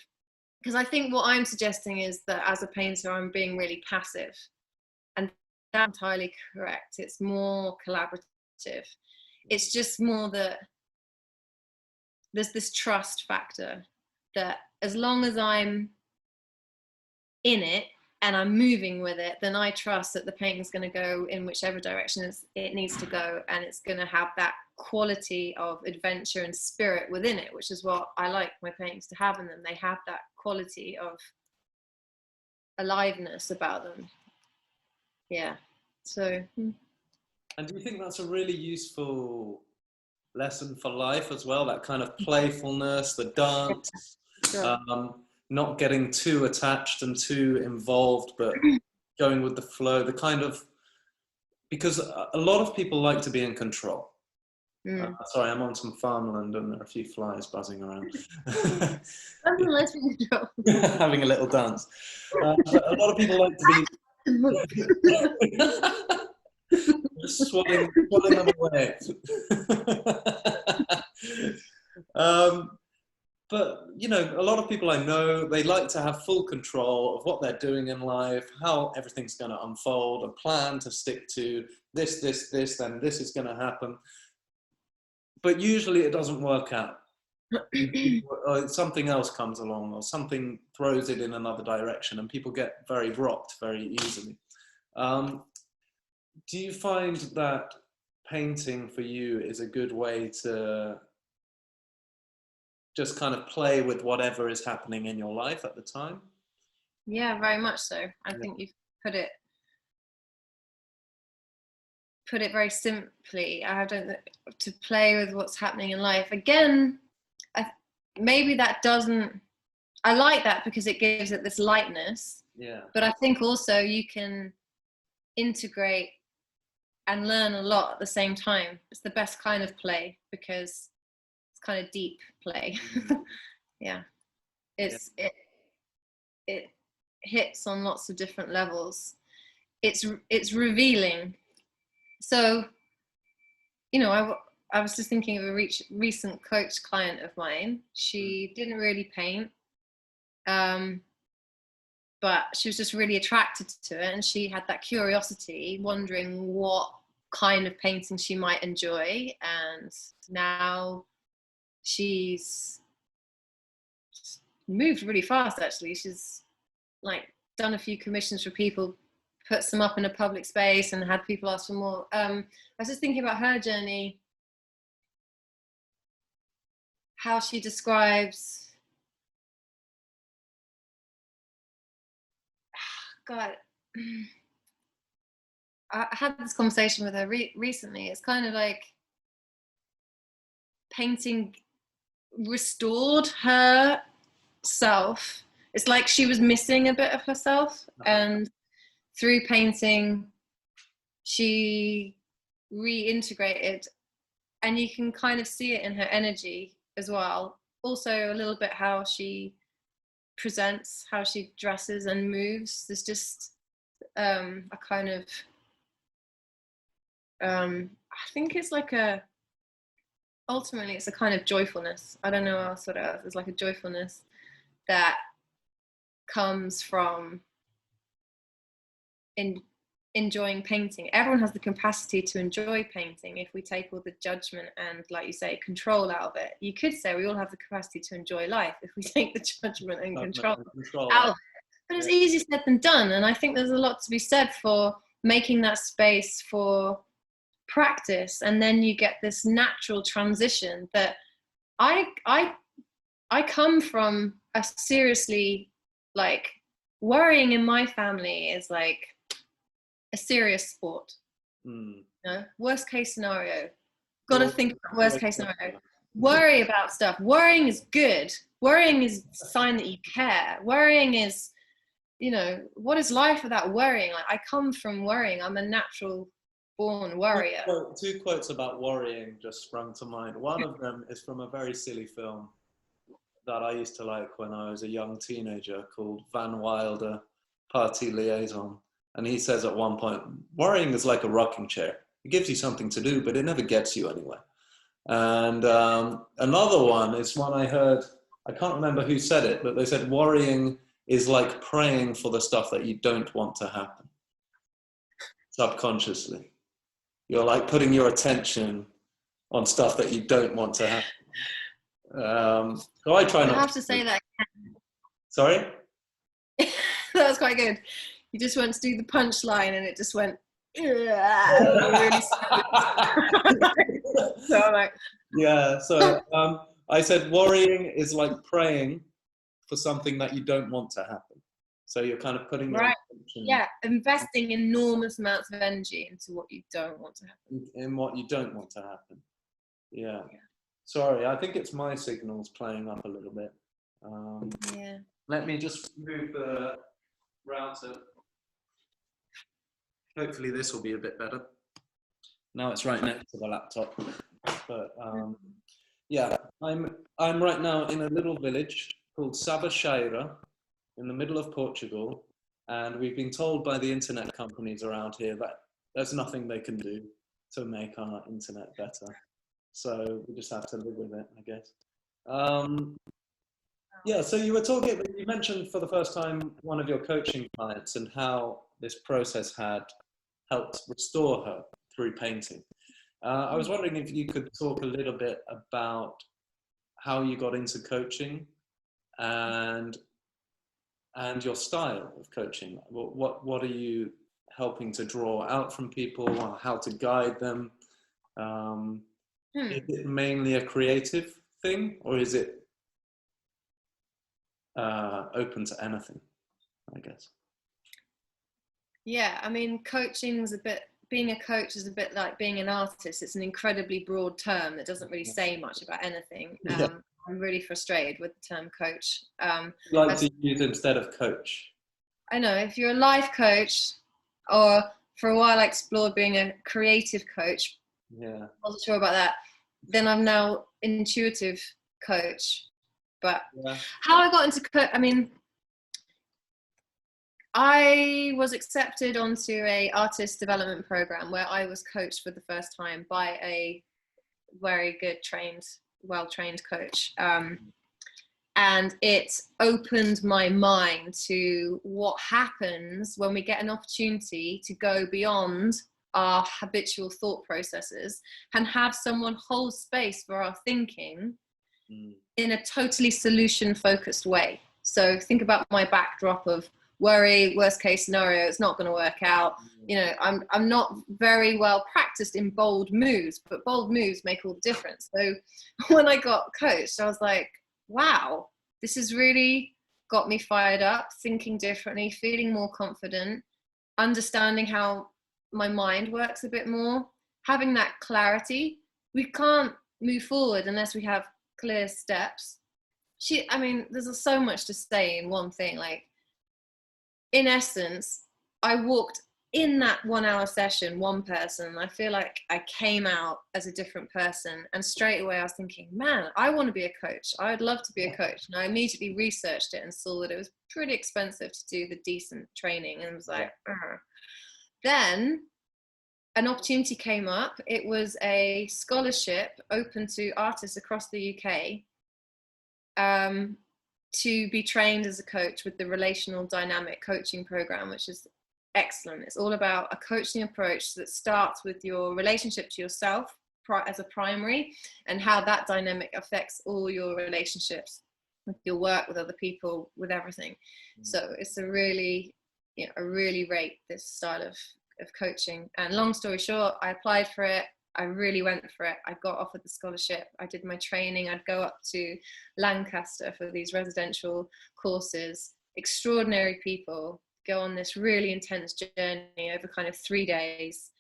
because I think what I'm suggesting is that as a painter I'm being really passive, and that's entirely correct. It's more collaborative. It's just more that there's this trust factor that as long as I'm in it and I'm moving with it, then I trust that the painting's going to go in whichever direction it needs to go, and it's going to have that quality of adventure and spirit within it, which is what I like my paintings to have in them. They have that quality of aliveness about them. Yeah. So. And do you think that's a really useful lesson for life as well? That kind of playfulness, the dance, sure. Not getting too attached and too involved, but going with the flow, the kind of, because a lot of people like to be in control. Sorry, I'm on some farmland and there are a few flies buzzing around. Let's be control. Having a little dance. But a lot of people like to be just swatting them away. But, you know, a lot of people I know, they like to have full control of what they're doing in life, how everything's going to unfold, a plan to stick to, this, then this is going to happen. But usually it doesn't work out. Or something else comes along, or something throws it in another direction, and people get very rocked very easily. Do you find that painting for you is a good way to just kind of play with whatever is happening in your life at the time? Yeah, very much so. I think you've put it very simply. I don't to play with what's happening in life. Again, maybe that doesn't. I like that because it gives it this lightness. Yeah. But I think also you can integrate and learn a lot at the same time. It's the best kind of play because it's kind of deep play. Yeah. It hits on lots of different levels. It's revealing. So, you know, I was just thinking of a recent coach client of mine. She didn't really paint, but she was just really attracted to it, and she had that curiosity, wondering what kind of painting she might enjoy. And now she's moved really fast, actually. She's like done a few commissions for people, put some up in a public space, and had people ask for more. I was just thinking about her journey, how she describes, God, I had this conversation with her recently. It's kind of like painting restored her self. It's like she was missing a bit of herself, and through painting she reintegrated, and you can kind of see it in her energy as well. Also a little bit how she presents, how she dresses and moves. There's just a kind of I think it's like ultimately it's a kind of joyfulness. I don't know what else. It's like a joyfulness that comes from enjoying painting. Everyone has the capacity to enjoy painting if we take all the judgment and, like you say, control out of it. You could say we all have the capacity to enjoy life if we take the judgment and control out of it. But it's easier said than done, and I think there's a lot to be said for making that space for practice, and then you get this natural transition that I come from a seriously, like, worrying in my family is like a serious sport. You know, worst case scenario, gotta think about worst case scenario. Worry about stuff. Worrying is good. Worrying is a sign that you care. Worrying is, you know, what is life without worrying? Like, I come from worrying. I'm a natural born worrier. Two quotes about worrying just sprung to mind. One of them is from a very silly film that I used to like when I was a young teenager, called Van Wilder, Party Liaison. And he says at one point, worrying is like a rocking chair. It gives you something to do, but it never gets you anywhere. And another one is one I heard, I can't remember who said it, but they said worrying is like praying for the stuff that you don't want to happen, subconsciously. You're like putting your attention on stuff that you don't want to happen. So I try not I have to say that. Sorry? That was quite good. You just went to do the punchline and it just went really so I'm like, yeah, so I said worrying is like praying for something that you don't want to happen. So you're kind of putting your attention, investing enormous amounts of energy into what you don't want to happen. In what you don't want to happen. Yeah. Sorry, I think it's my signals playing up a little bit. Let me just move the router. Hopefully this will be a bit better. Now it's right next to the laptop. But yeah, I'm right now in a little village called Sabacheira in the middle of Portugal, and we've been told by the internet companies around here that there's nothing they can do to make our internet better. So we just have to live with it, I guess. Yeah, so you mentioned for the first time one of your coaching clients and how this process had helped restore her through painting. I was wondering if you could talk a little bit about how you got into coaching and your style of coaching. What are you helping to draw out from people, or how to guide them? Is it mainly a creative thing, or is it open to anything, I guess? Yeah, I mean, being a coach is a bit like being an artist. It's an incredibly broad term that doesn't really say much about anything. Yeah. I'm really frustrated with the term coach. Like to use instead of coach. I know if you're a life coach, or for a while I explored being a creative coach. Yeah. I wasn't sure about that. Then I'm now intuitive coach. But how I got into I mean, I was accepted onto a artist development program where I was coached for the first time by a very good well-trained coach. And it opened my mind to what happens when we get an opportunity to go beyond our habitual thought processes and have someone hold space for our thinking in a totally solution-focused way. So think about my backdrop of worry, worst case scenario, it's not going to work out. You know, I'm not very well practiced in bold moves, but bold moves make all the difference. So when I got coached, I was like, wow, this has really got me fired up, thinking differently, feeling more confident, understanding how my mind works a bit more, having that clarity. We can't move forward unless we have clear steps. I mean, there's so much to say in one thing. Like, in essence, I walked in that 1 hour session, one person, I feel like I came out as a different person. And straight away I was thinking, man, I want to be a coach. I would love to be a coach. And I immediately researched it and saw that it was pretty expensive to do the decent training, and was like, Then an opportunity came up. It was a scholarship open to artists across the UK, to be trained as a coach with the relational dynamic coaching program, which is excellent. It's all about a coaching approach that starts with your relationship to yourself as a primary, and how that dynamic affects all your relationships with your work, with other people, with everything. So it's I really rate this style of coaching. And long story short, I applied for it. I really went for it. I got offered the scholarship. I did my training. I'd go up to Lancaster for these residential courses. Extraordinary people, go on this really intense journey over kind of 3 days,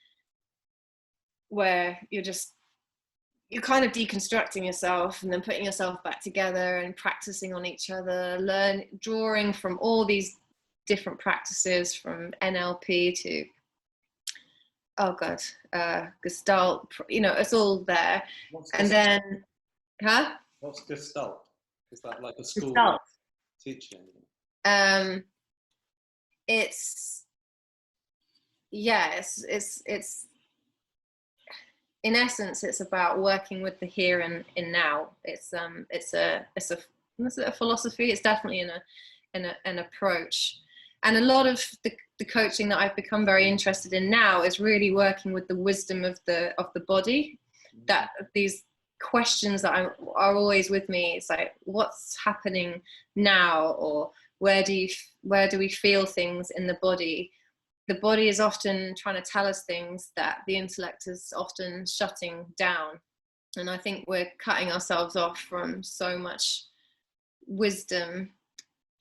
where you're kind of deconstructing yourself and then putting yourself back together and practicing on each other, drawing from all these different practices, from NLP to Gestalt, it's all there. And then, What's Gestalt? Is that like a school teaching? It's in essence, it's about working with the here and now. It's a philosophy. It's definitely an approach. And a lot of the coaching that I've become very interested in now is really working with the wisdom of the body. That these questions that are always with me. It's like, what's happening now, or where do we feel things in the body? The body is often trying to tell us things that the intellect is often shutting down. And I think we're cutting ourselves off from so much wisdom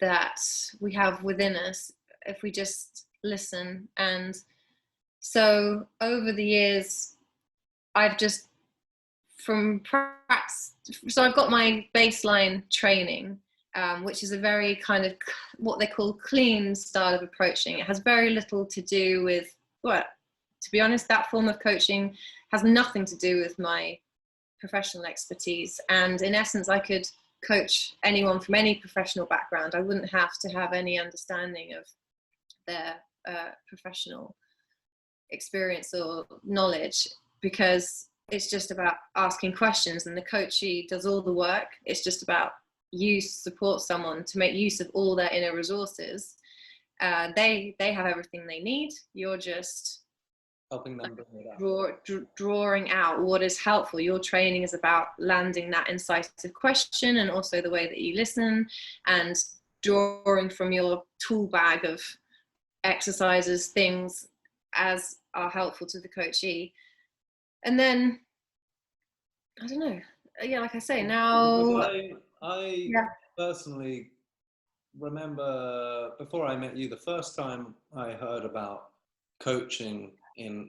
that we have within us if we just listen. And so over the years, I've just from practice, so I've got my baseline training, which is a very kind of what they call clean style of approaching. It has very little to do with, to be honest, that form of coaching has nothing to do with my professional expertise. And in essence, I could coach anyone from any professional background. I wouldn't have to have any understanding of their professional experience or knowledge, because it's just about asking questions, and the coachee does all the work. It's just about you support someone to make use of all their inner resources. They have everything they need. You're just helping them bring it out. Drawing out what is helpful. Your training is about landing that incisive question, and also the way that you listen, and drawing from your tool bag of exercises, things as are helpful to the coachee. And then, I don't know, yeah, like I say, now I personally remember before I met you, the first time I heard about coaching,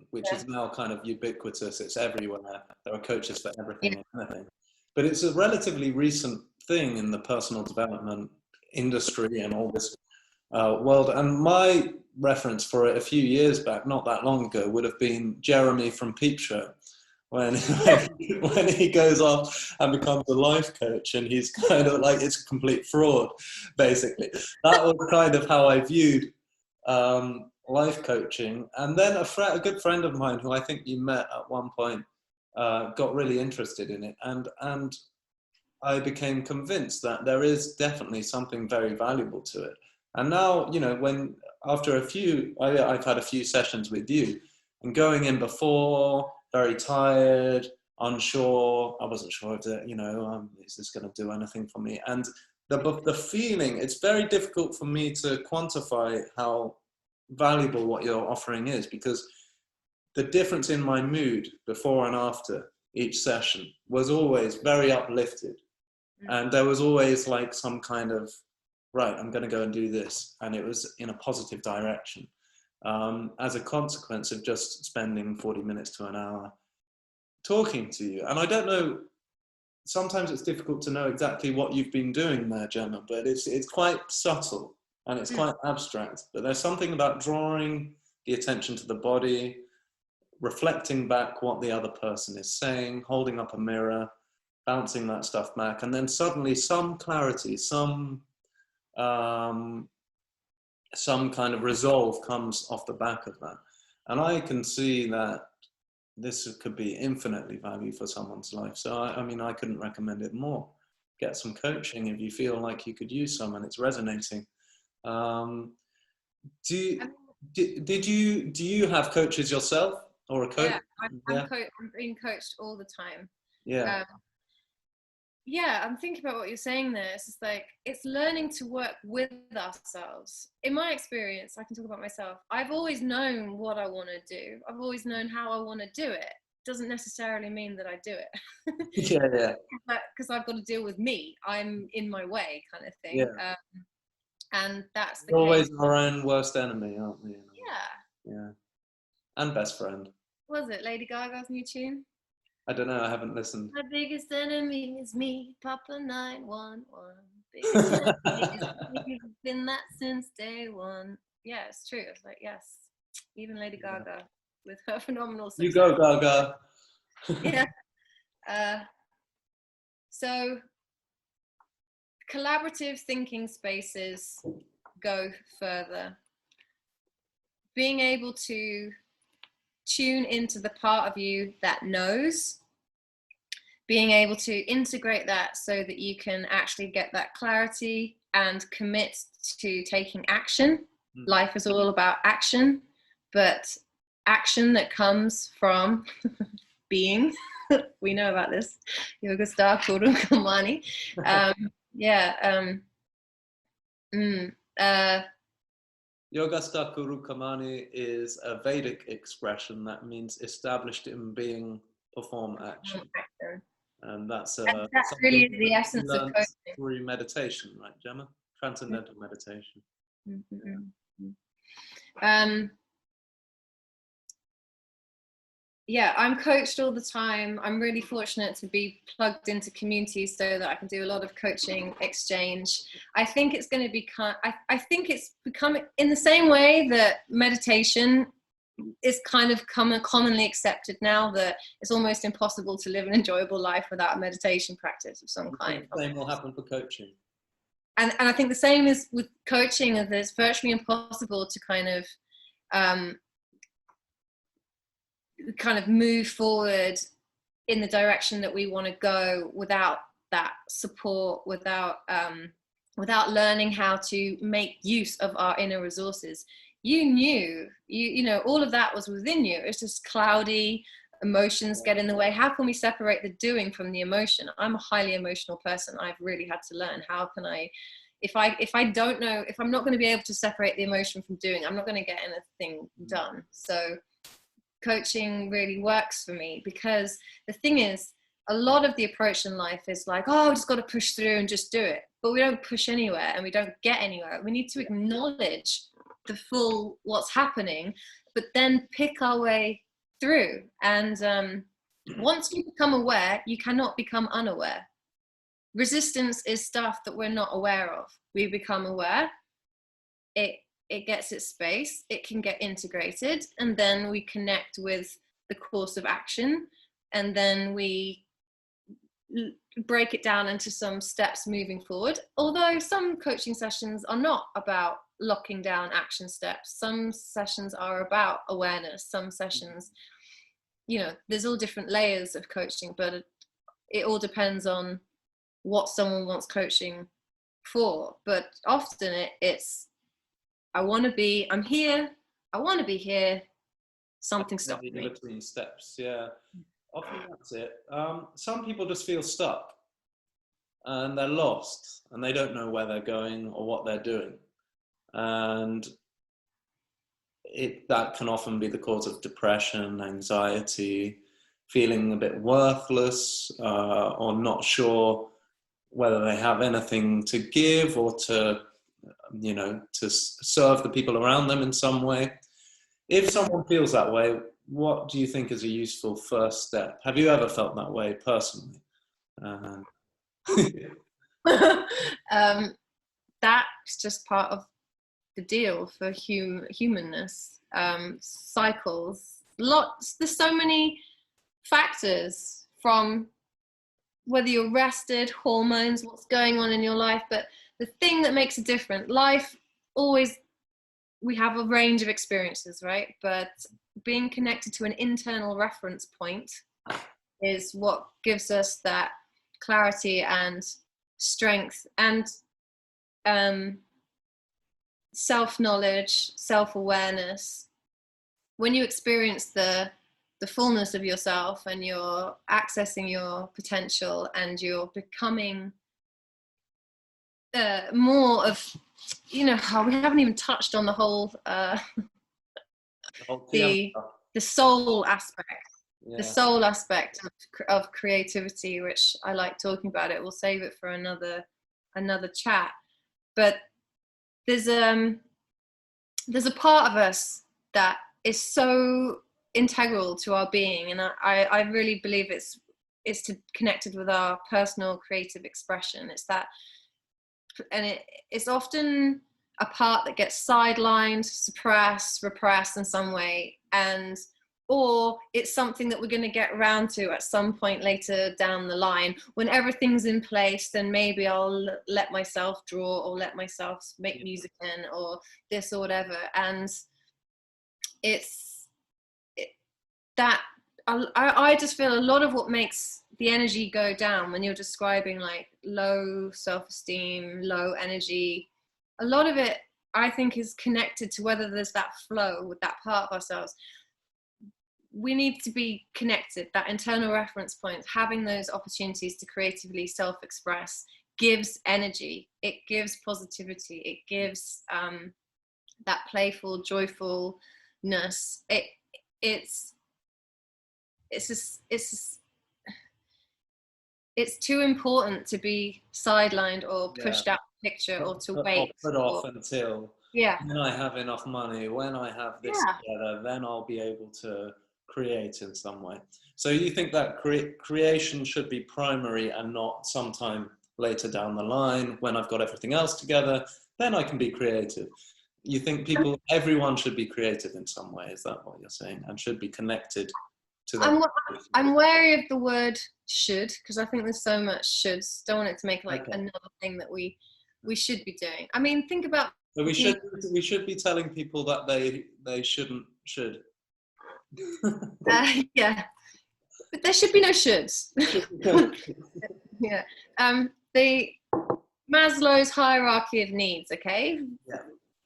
which is now kind of ubiquitous, it's everywhere, there are coaches for everything and anything, but it's a relatively recent thing in the personal development industry and all this world. And my reference for it a few years back, not that long ago, would have been Jeremy from Peep Show, when he goes off and becomes a life coach, and he's kind of like, it's a complete fraud, basically. That was kind of how I viewed life coaching. And then a good friend of mine, who I think you met at one point, got really interested in it, and I became convinced that there is definitely something very valuable to it. And now, you know, after I've had a few sessions with you, and going in before, very tired, unsure, I wasn't sure if is this going to do anything for me? And the feeling, it's very difficult for me to quantify how valuable what you're offering is, because the difference in my mood before and after each session was always very uplifted. And there was always like some kind of, right, I'm going to go and do this. And it was in a positive direction. As a consequence of just spending 40 minutes to an hour talking to you. And I don't know, sometimes it's difficult to know exactly what you've been doing there, Gemma, but it's quite subtle and it's quite abstract. But there's something about drawing the attention to the body, reflecting back what the other person is saying, holding up a mirror, bouncing that stuff back, and then suddenly some clarity, some kind of resolve comes off the back of that. And I can see that this could be infinitely value for someone's life. So I mean, I couldn't recommend it more. Get some coaching if you feel like you could use some and it's resonating. Do you have coaches yourself, or a coach? Yeah, I'm being coached all the time. Yeah. Yeah, I'm thinking about what you're saying there. It's just like, it's learning to work with ourselves. In my experience, I can talk about myself. I've always known what I want to do. I've always known how I want to do it. Doesn't necessarily mean that I do it. Yeah. Because I've got to deal with me. I'm in my way, kind of thing. Yeah. And that's the We're always case. our own worst enemy, aren't we? Yeah. And best friend. Was it Lady Gaga's new tune? I don't know, I haven't listened. My biggest enemy is me, Papa 911. Biggest enemy is me. It's been that since day one. Yeah, it's true. It's like, yes, even Lady Gaga with her phenomenal success. You go, Gaga. Yeah. So collaborative thinking spaces go further. Being able to tune into the part of you that knows, being able to integrate that so that you can actually get that clarity and commit to taking action. Life is all about action, but action that comes from being. We know about this. Yoga star Guru Kamani. Yogastha Kuru Kamani is a Vedic expression that means established in being, perform action. And that's really is the essence of coaching. Through meditation, right, Gemma? Transcendental meditation. Yeah, I'm coached all the time. I'm really fortunate to be plugged into communities so that I can do a lot of coaching exchange. I think it's going to become, I think it's becoming in the same way that meditation it's kind of commonly accepted now that it's almost impossible to live an enjoyable life without a meditation practice of some kind. The same will happen for coaching. And I think the same is with coaching, that it's virtually impossible to kind of move forward in the direction that we want to go without that support, without learning how to make use of our inner resources. You know, all of that was within you. It's just cloudy, emotions get in the way. How can we separate the doing from the emotion? I'm a highly emotional person. I've really had to learn, how can I, if I don't know, if I'm not going to be able to separate the emotion from doing, I'm not going to get anything done. So coaching really works for me, because the thing is, a lot of the approach in life is like, oh, I've just got to push through and just do it. But we don't push anywhere and we don't get anywhere. We need to acknowledge the full what's happening, but then pick our way through. And once you become aware, you cannot become unaware. Resistance is stuff that we're not aware of. We become aware, it gets its space, it can get integrated, and then we connect with the course of action, and then we break it down into some steps moving forward. Although some coaching sessions are not about locking down action steps, some sessions are about awareness, some sessions, you know, there's all different layers of coaching, but it all depends on what someone wants coaching for. But often it's, I'm here, I want to be here, something stopped me. Between steps, yeah. Often that's it. Some people just feel stuck and they're lost and they don't know where they're going or what they're doing. And that can often be the cause of depression, anxiety, feeling a bit worthless, or not sure whether they have anything to give or to, you know, to serve the people around them in some way. If someone feels that way, what do you think is a useful first step? Have you ever felt that way personally? That's just part of the deal for humanness. Cycles, there's so many factors, from whether you're rested, hormones, what's going on in your life. But the thing that makes it different, life always, we have a range of experiences, right? But being connected to an internal reference point is what gives us that clarity and strength and self-knowledge, self-awareness. When you experience the fullness of yourself and you're accessing your potential and you're becoming more of, you know, how we haven't even touched on the whole the soul aspect. Yeah. The soul aspect of creativity, which I like talking about. It, we'll save it for another chat. But there's a part of us that is so integral to our being, and I really believe it's connected with our personal creative expression. It's that, and it's often a part that gets sidelined, suppressed, repressed in some way, or it's something that we're going to get around to at some point later down the line. When everything's in place, then maybe I'll let myself draw or let myself make music in, or this or whatever. And I just feel a lot of what makes the energy go down when you're describing like low self-esteem, low energy, a lot of it I think is connected to whether there's that flow with that part of ourselves. We need to be connected, that internal reference point, having those opportunities to creatively self-express gives energy, it gives positivity, it gives that playful joyfulness. It's too important to be sidelined or pushed out of the picture, or to wait. Or put off until when I have enough money, when I have this together, then I'll be able to create in some way. So you think that creation should be primary and not sometime later down the line when I've got everything else together, then I can be creative. You think everyone should be creative in some way? Is that what you're saying? And should be connected to that? I'm wary of the word should, because I think there's so much shoulds. Don't want it to make like another thing that we should be doing. I mean, think about. So we should be telling people that they should. Yeah, but there should be no shoulds. Yeah. The Maslow's hierarchy of needs. Okay. Yeah.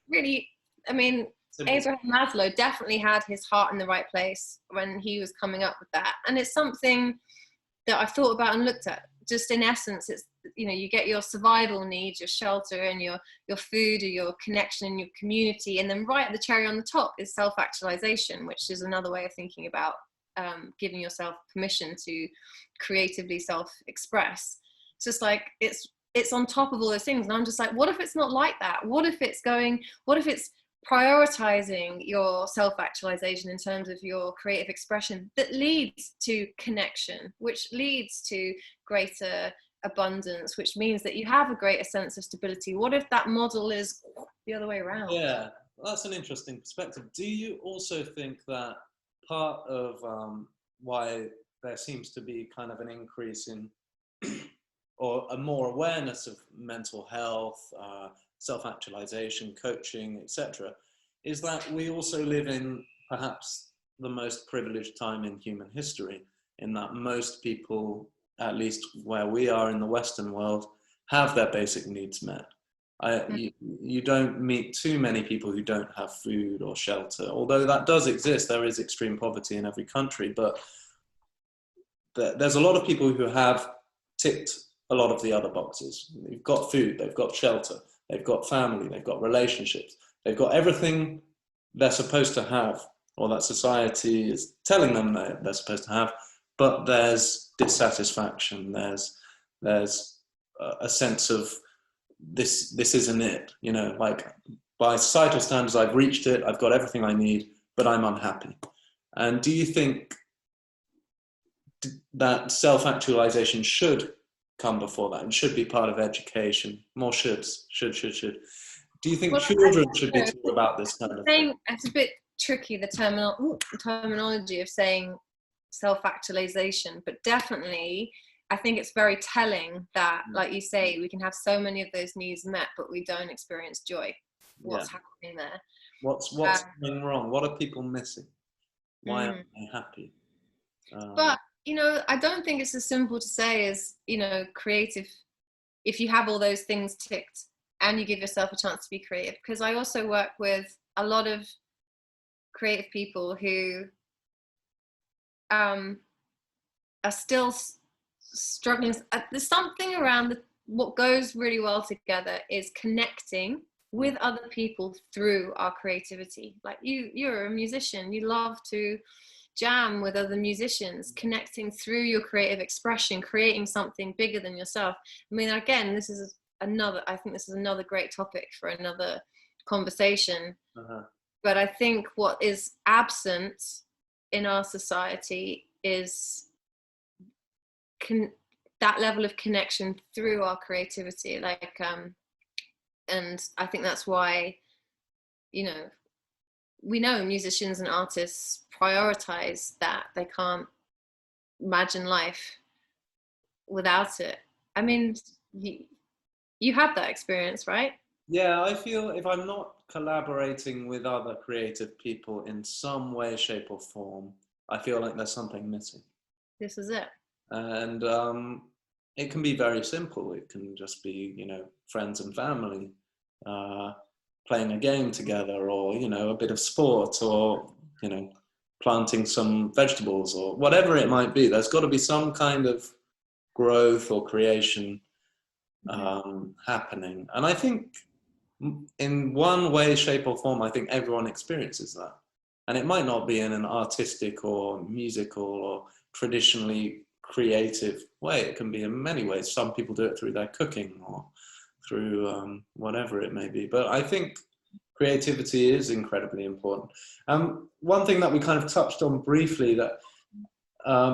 Really, I mean, Abraham Maslow definitely had his heart in the right place when he was coming up with that, and it's something that I've thought about and looked at. Just in essence, it's, you know, you get your survival needs, your shelter and your food, or your connection in your community, and then right at the cherry on the top is self-actualization, which is another way of thinking about giving yourself permission to creatively self-express. It's just like it's on top of all those things, and I'm just like, what if it's not like that? What if it's prioritizing your self-actualization in terms of your creative expression that leads to connection, which leads to greater abundance, which means that you have a greater sense of stability? What if that model is the other way around? Yeah, that's an interesting perspective. Do you also think that part of why there seems to be kind of an increase in or a more awareness of mental health, self-actualization, coaching, etc., is that we also live in perhaps the most privileged time in human history, in that most people, at least where we are in the Western world, have their basic needs met. You don't meet too many people who don't have food or shelter, although that does exist. There is extreme poverty in every country, but there's a lot of people who have ticked a lot of the other boxes. They've got food, they've got shelter, they've got family, they've got relationships, they've got everything they're supposed to have, or that society is telling them that they're supposed to have, but there's dissatisfaction, there's a sense of this isn't it, you know, like by societal standards I've reached it, I've got everything I need, but I'm unhappy. And do you think that self-actualization should come before that and should be part of education? More shoulds, should. Do you think children should be taught about this kind of thing? It's a bit tricky, the terminology of saying self-actualization, but definitely I think it's very telling that, like you say, we can have so many of those needs met, but we don't experience joy. What's happening there? What's going wrong? What are people missing? Why aren't they happy? But, you know, I don't think it's as simple to say as, you know, creative, if you have all those things ticked and you give yourself a chance to be creative. Because I also work with a lot of creative people who are still struggling. There's something around what goes really well together is connecting with other people through our creativity. Like you're a musician, you love to jam with other musicians, connecting through your creative expression, creating something bigger than yourself. I mean, again, I think this is another great topic for another conversation. But I think what is absent in our society is that level of connection through our creativity. Like, and I think that's why, you know, we know musicians and artists prioritize that. They can't imagine life without it. I mean, you have that experience, right? Yeah, I feel if I'm not collaborating with other creative people in some way, shape or form, I feel like there's something missing. This is it. And it can be very simple. It can just be, you know, friends and family playing a game together, or, you know, a bit of sport, or, you know, planting some vegetables, or whatever it might be. There's got to be some kind of growth or creation happening. And I think in one way, shape or form, I think everyone experiences that. And it might not be in an artistic or musical or traditionally creative way. It can be in many ways. Some people do it through their cooking or through whatever it may be. But I think creativity is incredibly important. One thing that we kind of touched on briefly, that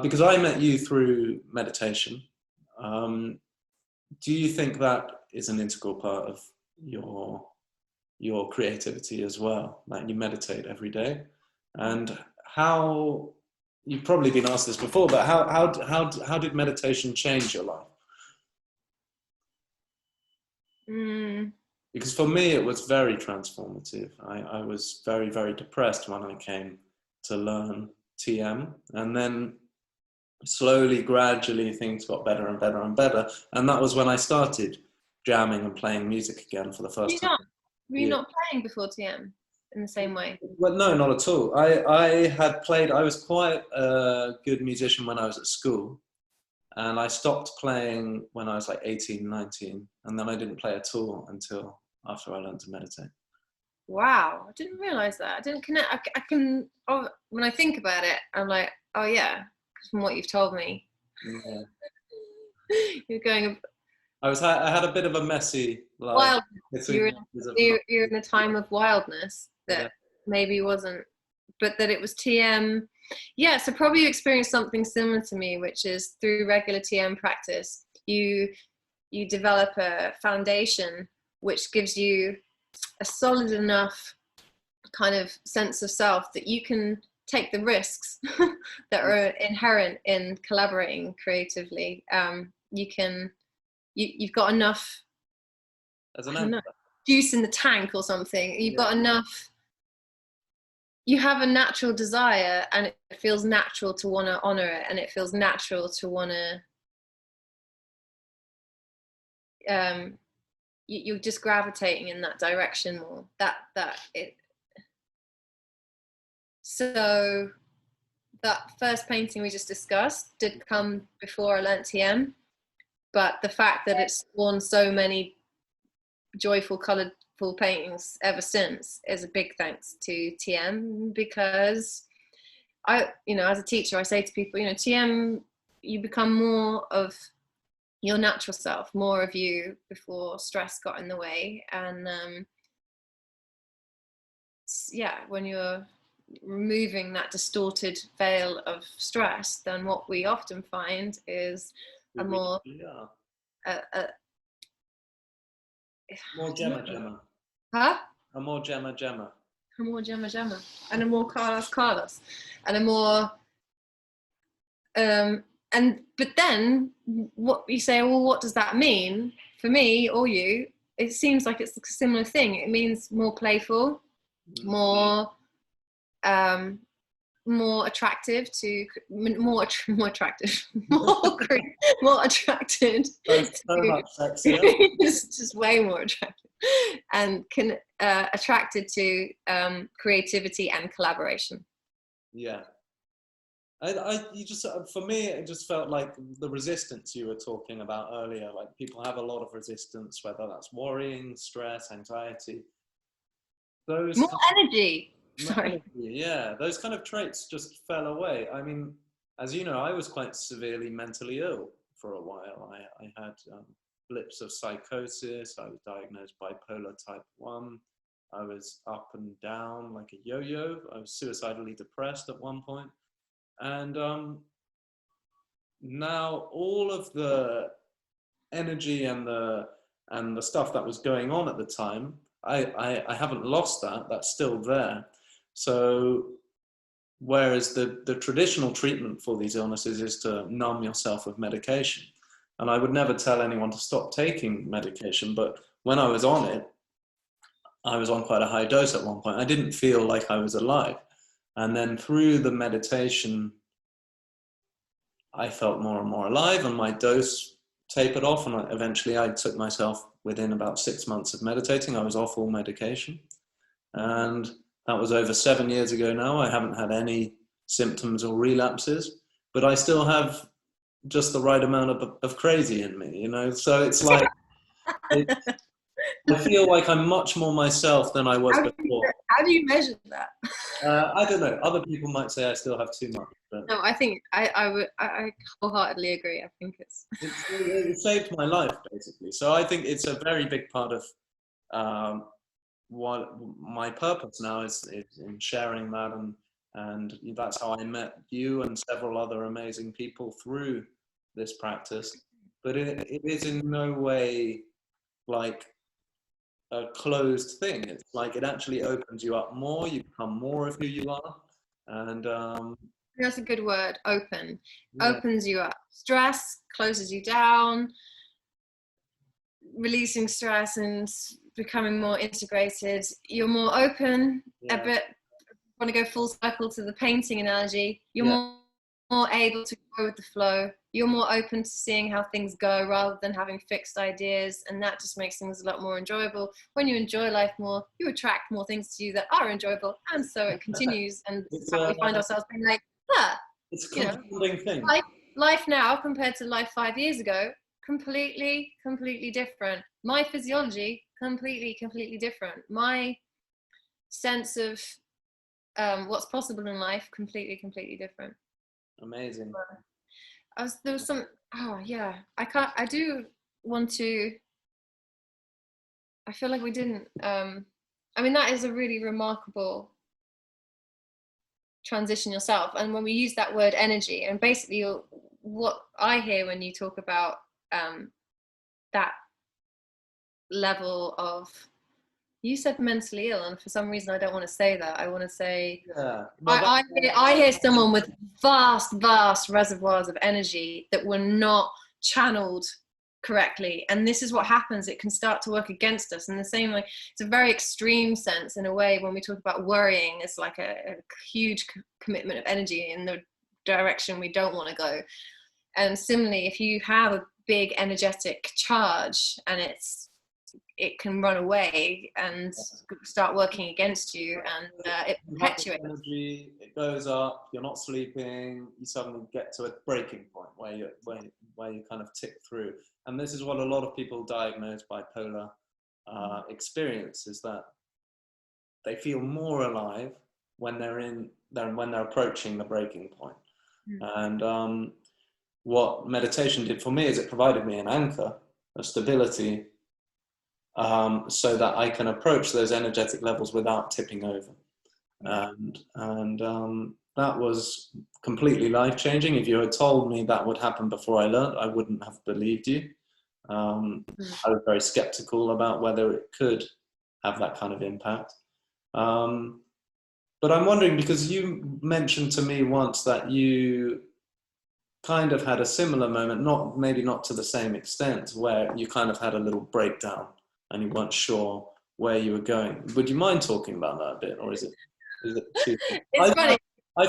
because I met you through meditation, do you think that is an integral part of your your creativity as well? Like you meditate every day, and how, you've probably been asked this before, but how did meditation change your life? Because for me, it was very transformative. I was very, very depressed when I came to learn TM, and then slowly, gradually, things got better and better and better. And that was when I started jamming and playing music again for the first time. Were you not playing before TM in the same way? Well, no, not at all. I had played, I was quite a good musician when I was at school. And I stopped playing when I was like 18, 19. And then I didn't play at all until after I learned to meditate. Wow, I didn't realize that. I didn't connect. I can, when I think about it, I'm like, oh yeah, from what you've told me. Yeah. You're going. I had a bit of a messy life. Wild. You're in a time of wildness that maybe wasn't, but that it was TM. Yeah, so probably you experienced something similar to me, which is through regular TM practice, you develop a foundation which gives you a solid enough kind of sense of self that you can take the risks that are inherent in collaborating creatively. You've got enough, juice in the tank or something. You've got enough. You have a natural desire, and it feels natural to want to honor it, and it feels natural to want to. You're just gravitating in that direction more. So that first painting we just discussed did come before I learnt TM, but the fact that it's spawned so many joyful, colourful paintings ever since is a big thanks to TM, because as a teacher, I say to people, TM, you become more of your natural self, more of you before stress got in the way. And when you're removing that distorted veil of stress, then what we often find is a more more Gemma. Huh? A more Gemma. A more Gemma. And a more Carlos. And a more but then what you say, well, what does that mean for me or you? It seems like it's a similar thing. It means more playful, more attracted to more attracted So much sexier. just way more attractive, and attracted to creativity and collaboration. Yeah. For me, it just felt like the resistance you were talking about earlier. Like people have a lot of resistance, whether that's worrying, stress, anxiety. Those energy. Sorry. Yeah, those kind of traits just fell away. I mean, as you know, I was quite severely mentally ill for a while. I had blips of psychosis. I was diagnosed bipolar type 1. I was up and down like a yo-yo. I was suicidally depressed at one point. And now all of the energy and the stuff that was going on at the time, I haven't lost that. That's still there. So whereas the traditional treatment for these illnesses is to numb yourself with medication. And I would never tell anyone to stop taking medication, but when I was on it, I was on quite a high dose at one point. I didn't feel like I was alive. And then through the meditation, I felt more and more alive, and my dose tapered off. And eventually I took myself, within about 6 months of meditating, I was off all medication. And that was over 7 years ago now. I haven't had any symptoms or relapses, but I still have just the right amount of crazy in me, So it's like, I feel like I'm much more myself than I was before. How do you measure that? I don't know. Other people might say I still have too much. But no, I think I wholeheartly agree. I think it saved my life, basically. So I think it's a very big part of what my purpose now is in sharing that, and that's how I met you and several other amazing people through this practice. But it is in no way like a closed thing. It's like it actually opens you up more. You become more of who you are, and That's a good word. Open. yeah, Opens you up. Stress closes you down. Releasing stress and becoming more integrated. You're more open. A yeah, bit. Want to go full circle to the painting analogy. You're yeah. more able to go with the flow. You're more open to seeing how things go rather than having fixed ideas, and that just makes things a lot more enjoyable. When you enjoy life more, you attract more things to you that are enjoyable, and so it continues. And It's we find ourselves being like, ah, it's a you know, compounding thing. life now compared to life 5 years ago, completely different. My physiology, completely different. My sense of what's possible in life, completely different. Amazing. There was some, oh yeah, I do want to, I feel like we didn't, I mean, that is a really remarkable transition yourself. And when we use that word energy, and basically what I hear when you talk about that level of, you said mentally ill, and for some reason I don't want to say that. I want to say, Yeah. Well, I hear someone with vast reservoirs of energy that were not channeled correctly, and this is what happens. It can start to work against us in the same way. It's a very extreme sense in a way. When we talk about worrying, it's like a huge commitment of energy in the direction we don't want to go. And similarly, if you have a big energetic charge and it can run away and start working against you, and it perpetuates. Energy, it goes up. You're not sleeping. You suddenly get to a breaking point where you kind of tick through. And this is what a lot of people diagnosed bipolar experience, is that they feel more alive when they're approaching the breaking point. And what meditation did for me is it provided me an anchor, a stability, so that I can approach those energetic levels without tipping over. And that was completely life-changing. If you had told me that would happen before I learned, I wouldn't have believed you. I was very skeptical about whether it could have that kind of impact. But I'm wondering, because you mentioned to me once that you kind of had a similar moment, maybe not to the same extent, where you kind of had a little breakdown and you weren't sure where you were going. Would you mind talking about that a bit, or is it too? It's funny. I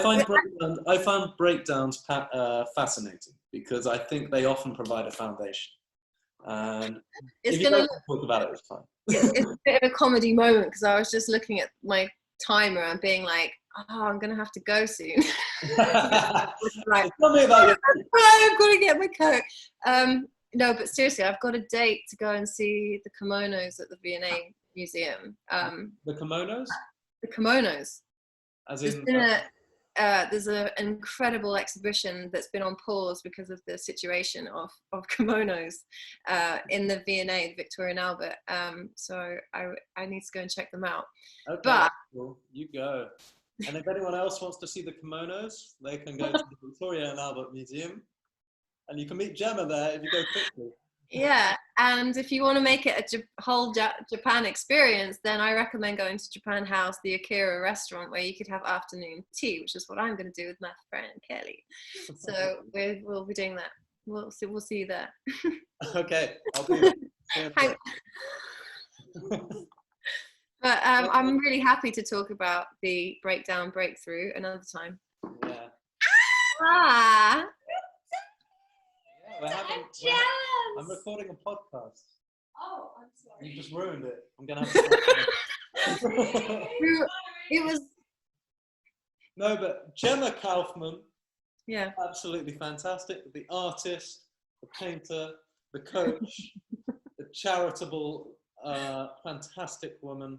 find breakdowns fascinating, because I think they often provide a foundation. And if you don't talk about it, it's fine. It's a bit of a comedy moment, because I was just looking at my timer and being like, oh, I'm gonna have to go soon. Like, tell me about I've got to get my coat. No, but seriously, I've got a date to go and see the kimonos at the V&A Museum. The kimonos? The kimonos. As in, there's an incredible exhibition that's been on pause because of the situation of kimonos in the V&A, Victoria and Albert. So I need to go and check them out. Okay, but cool. You go. And if anyone else wants to see the kimonos, they can go to the Victoria and Albert Museum, and you can meet Gemma there if you go quickly. Yeah, and if you want to make it a whole Japan experience, then I recommend going to Japan House, the Akira restaurant, where you could have afternoon tea, which is what I'm going to do with my friend Kelly. So we'll be doing that. We'll see you there. Okay, I'll be there. But I'm really happy to talk about the breakthrough another time. Yeah. Ah. I'm recording a podcast. Oh, I'm sorry. You just ruined it. I'm gonna have to. It was. No, but Gemma Kauffman. Yeah. Absolutely fantastic. The artist, the painter, the coach, the charitable, fantastic woman.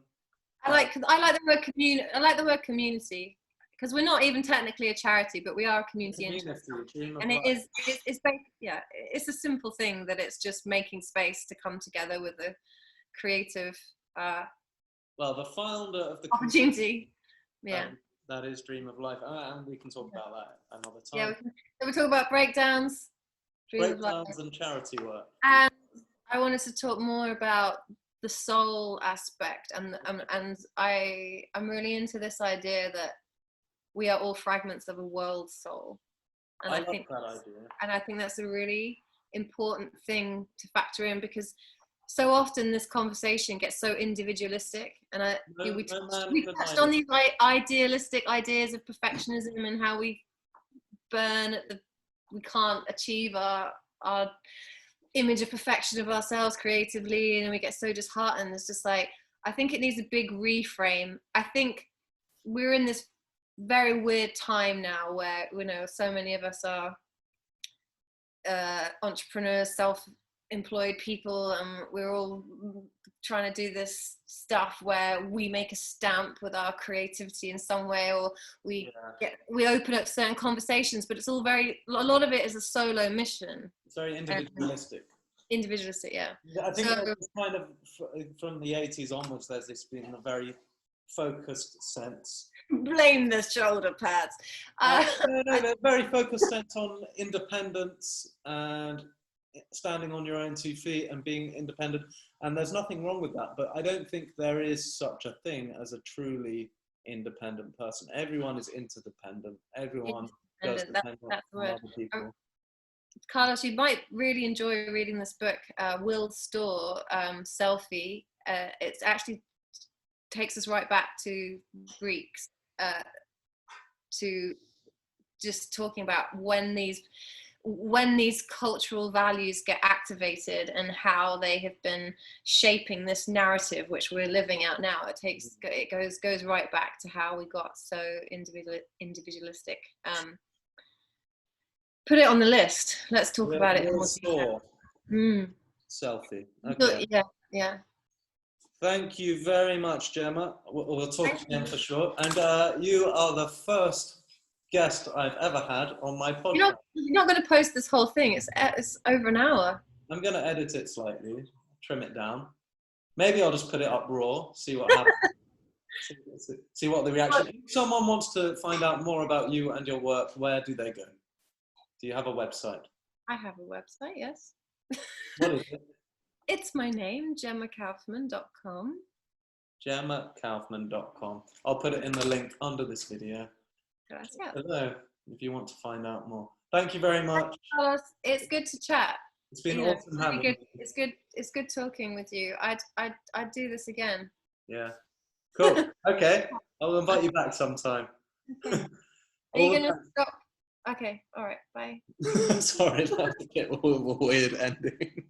I like the word community. I like the word community, because we're not even technically a charity, but we are a community interest. And it's a simple thing, that it's just making space to come together with a creative well, the founder of the opportunity. Yeah. That is Dream of Life. And we can talk about that another time. Yeah, we talk about breakdowns, breakdowns and charity work. And I wanted to talk more about the soul aspect, and I'm really into this idea that we are all fragments of a world soul, and I love that idea. And I think that's a really important thing to factor in, because so often this conversation gets so individualistic, and we touched on these idealistic ideas of perfectionism and how we burn at we can't achieve our image of perfection of ourselves creatively, and we get so disheartened. It's just like, I think it needs a big reframe. I think we're in this very weird time now where, you know, so many of us are entrepreneurs, self-employed people, and we're all trying to do this stuff where we make a stamp with our creativity in some way, or we open up certain conversations, but it's all a lot of it is a solo mission. It's very individualistic. Yeah. I think it's kind of from the 80s onwards, there's this been a very focused sense. Blame the shoulder pads. No, very focused sense on independence and standing on your own 2 feet and being independent. And there's nothing wrong with that. But I don't think there is such a thing as a truly independent person. Everyone is interdependent. Everyone does depend on other people. Carlos, you might really enjoy reading this book, Will Storr, Selfie. It's actually takes us right back to Greeks, to just talking about when these cultural values get activated and how they have been shaping this narrative which we're living out now. It goes right back to how we got so individualistic. Put it on the list. Let's talk about it. Selfie. Okay. Yeah. Thank you very much, Gemma. We'll talk again for sure. And you are the first guest I've ever had on my podcast. You're not going to post this whole thing. It's over an hour. I'm going to edit it slightly, trim it down. Maybe I'll just put it up raw, see what happens. see what the reaction. If someone wants to find out more about you and your work, where do they go? Do you have a website? I have a website, yes. What is it? It's my name, GemmaKauffman.com. GemmaKauffman.com. I'll put it in the link under this video. Gracias. Hello, if you want to find out more. Thank you very much. It's good to chat. It's been awesome having you. It's good talking with you. I'd do this again. Yeah. Cool. Okay. I'll invite you back sometime. Okay. Are you going to stop? Okay. All right. Bye. Sorry, that was a bit of a weird ending.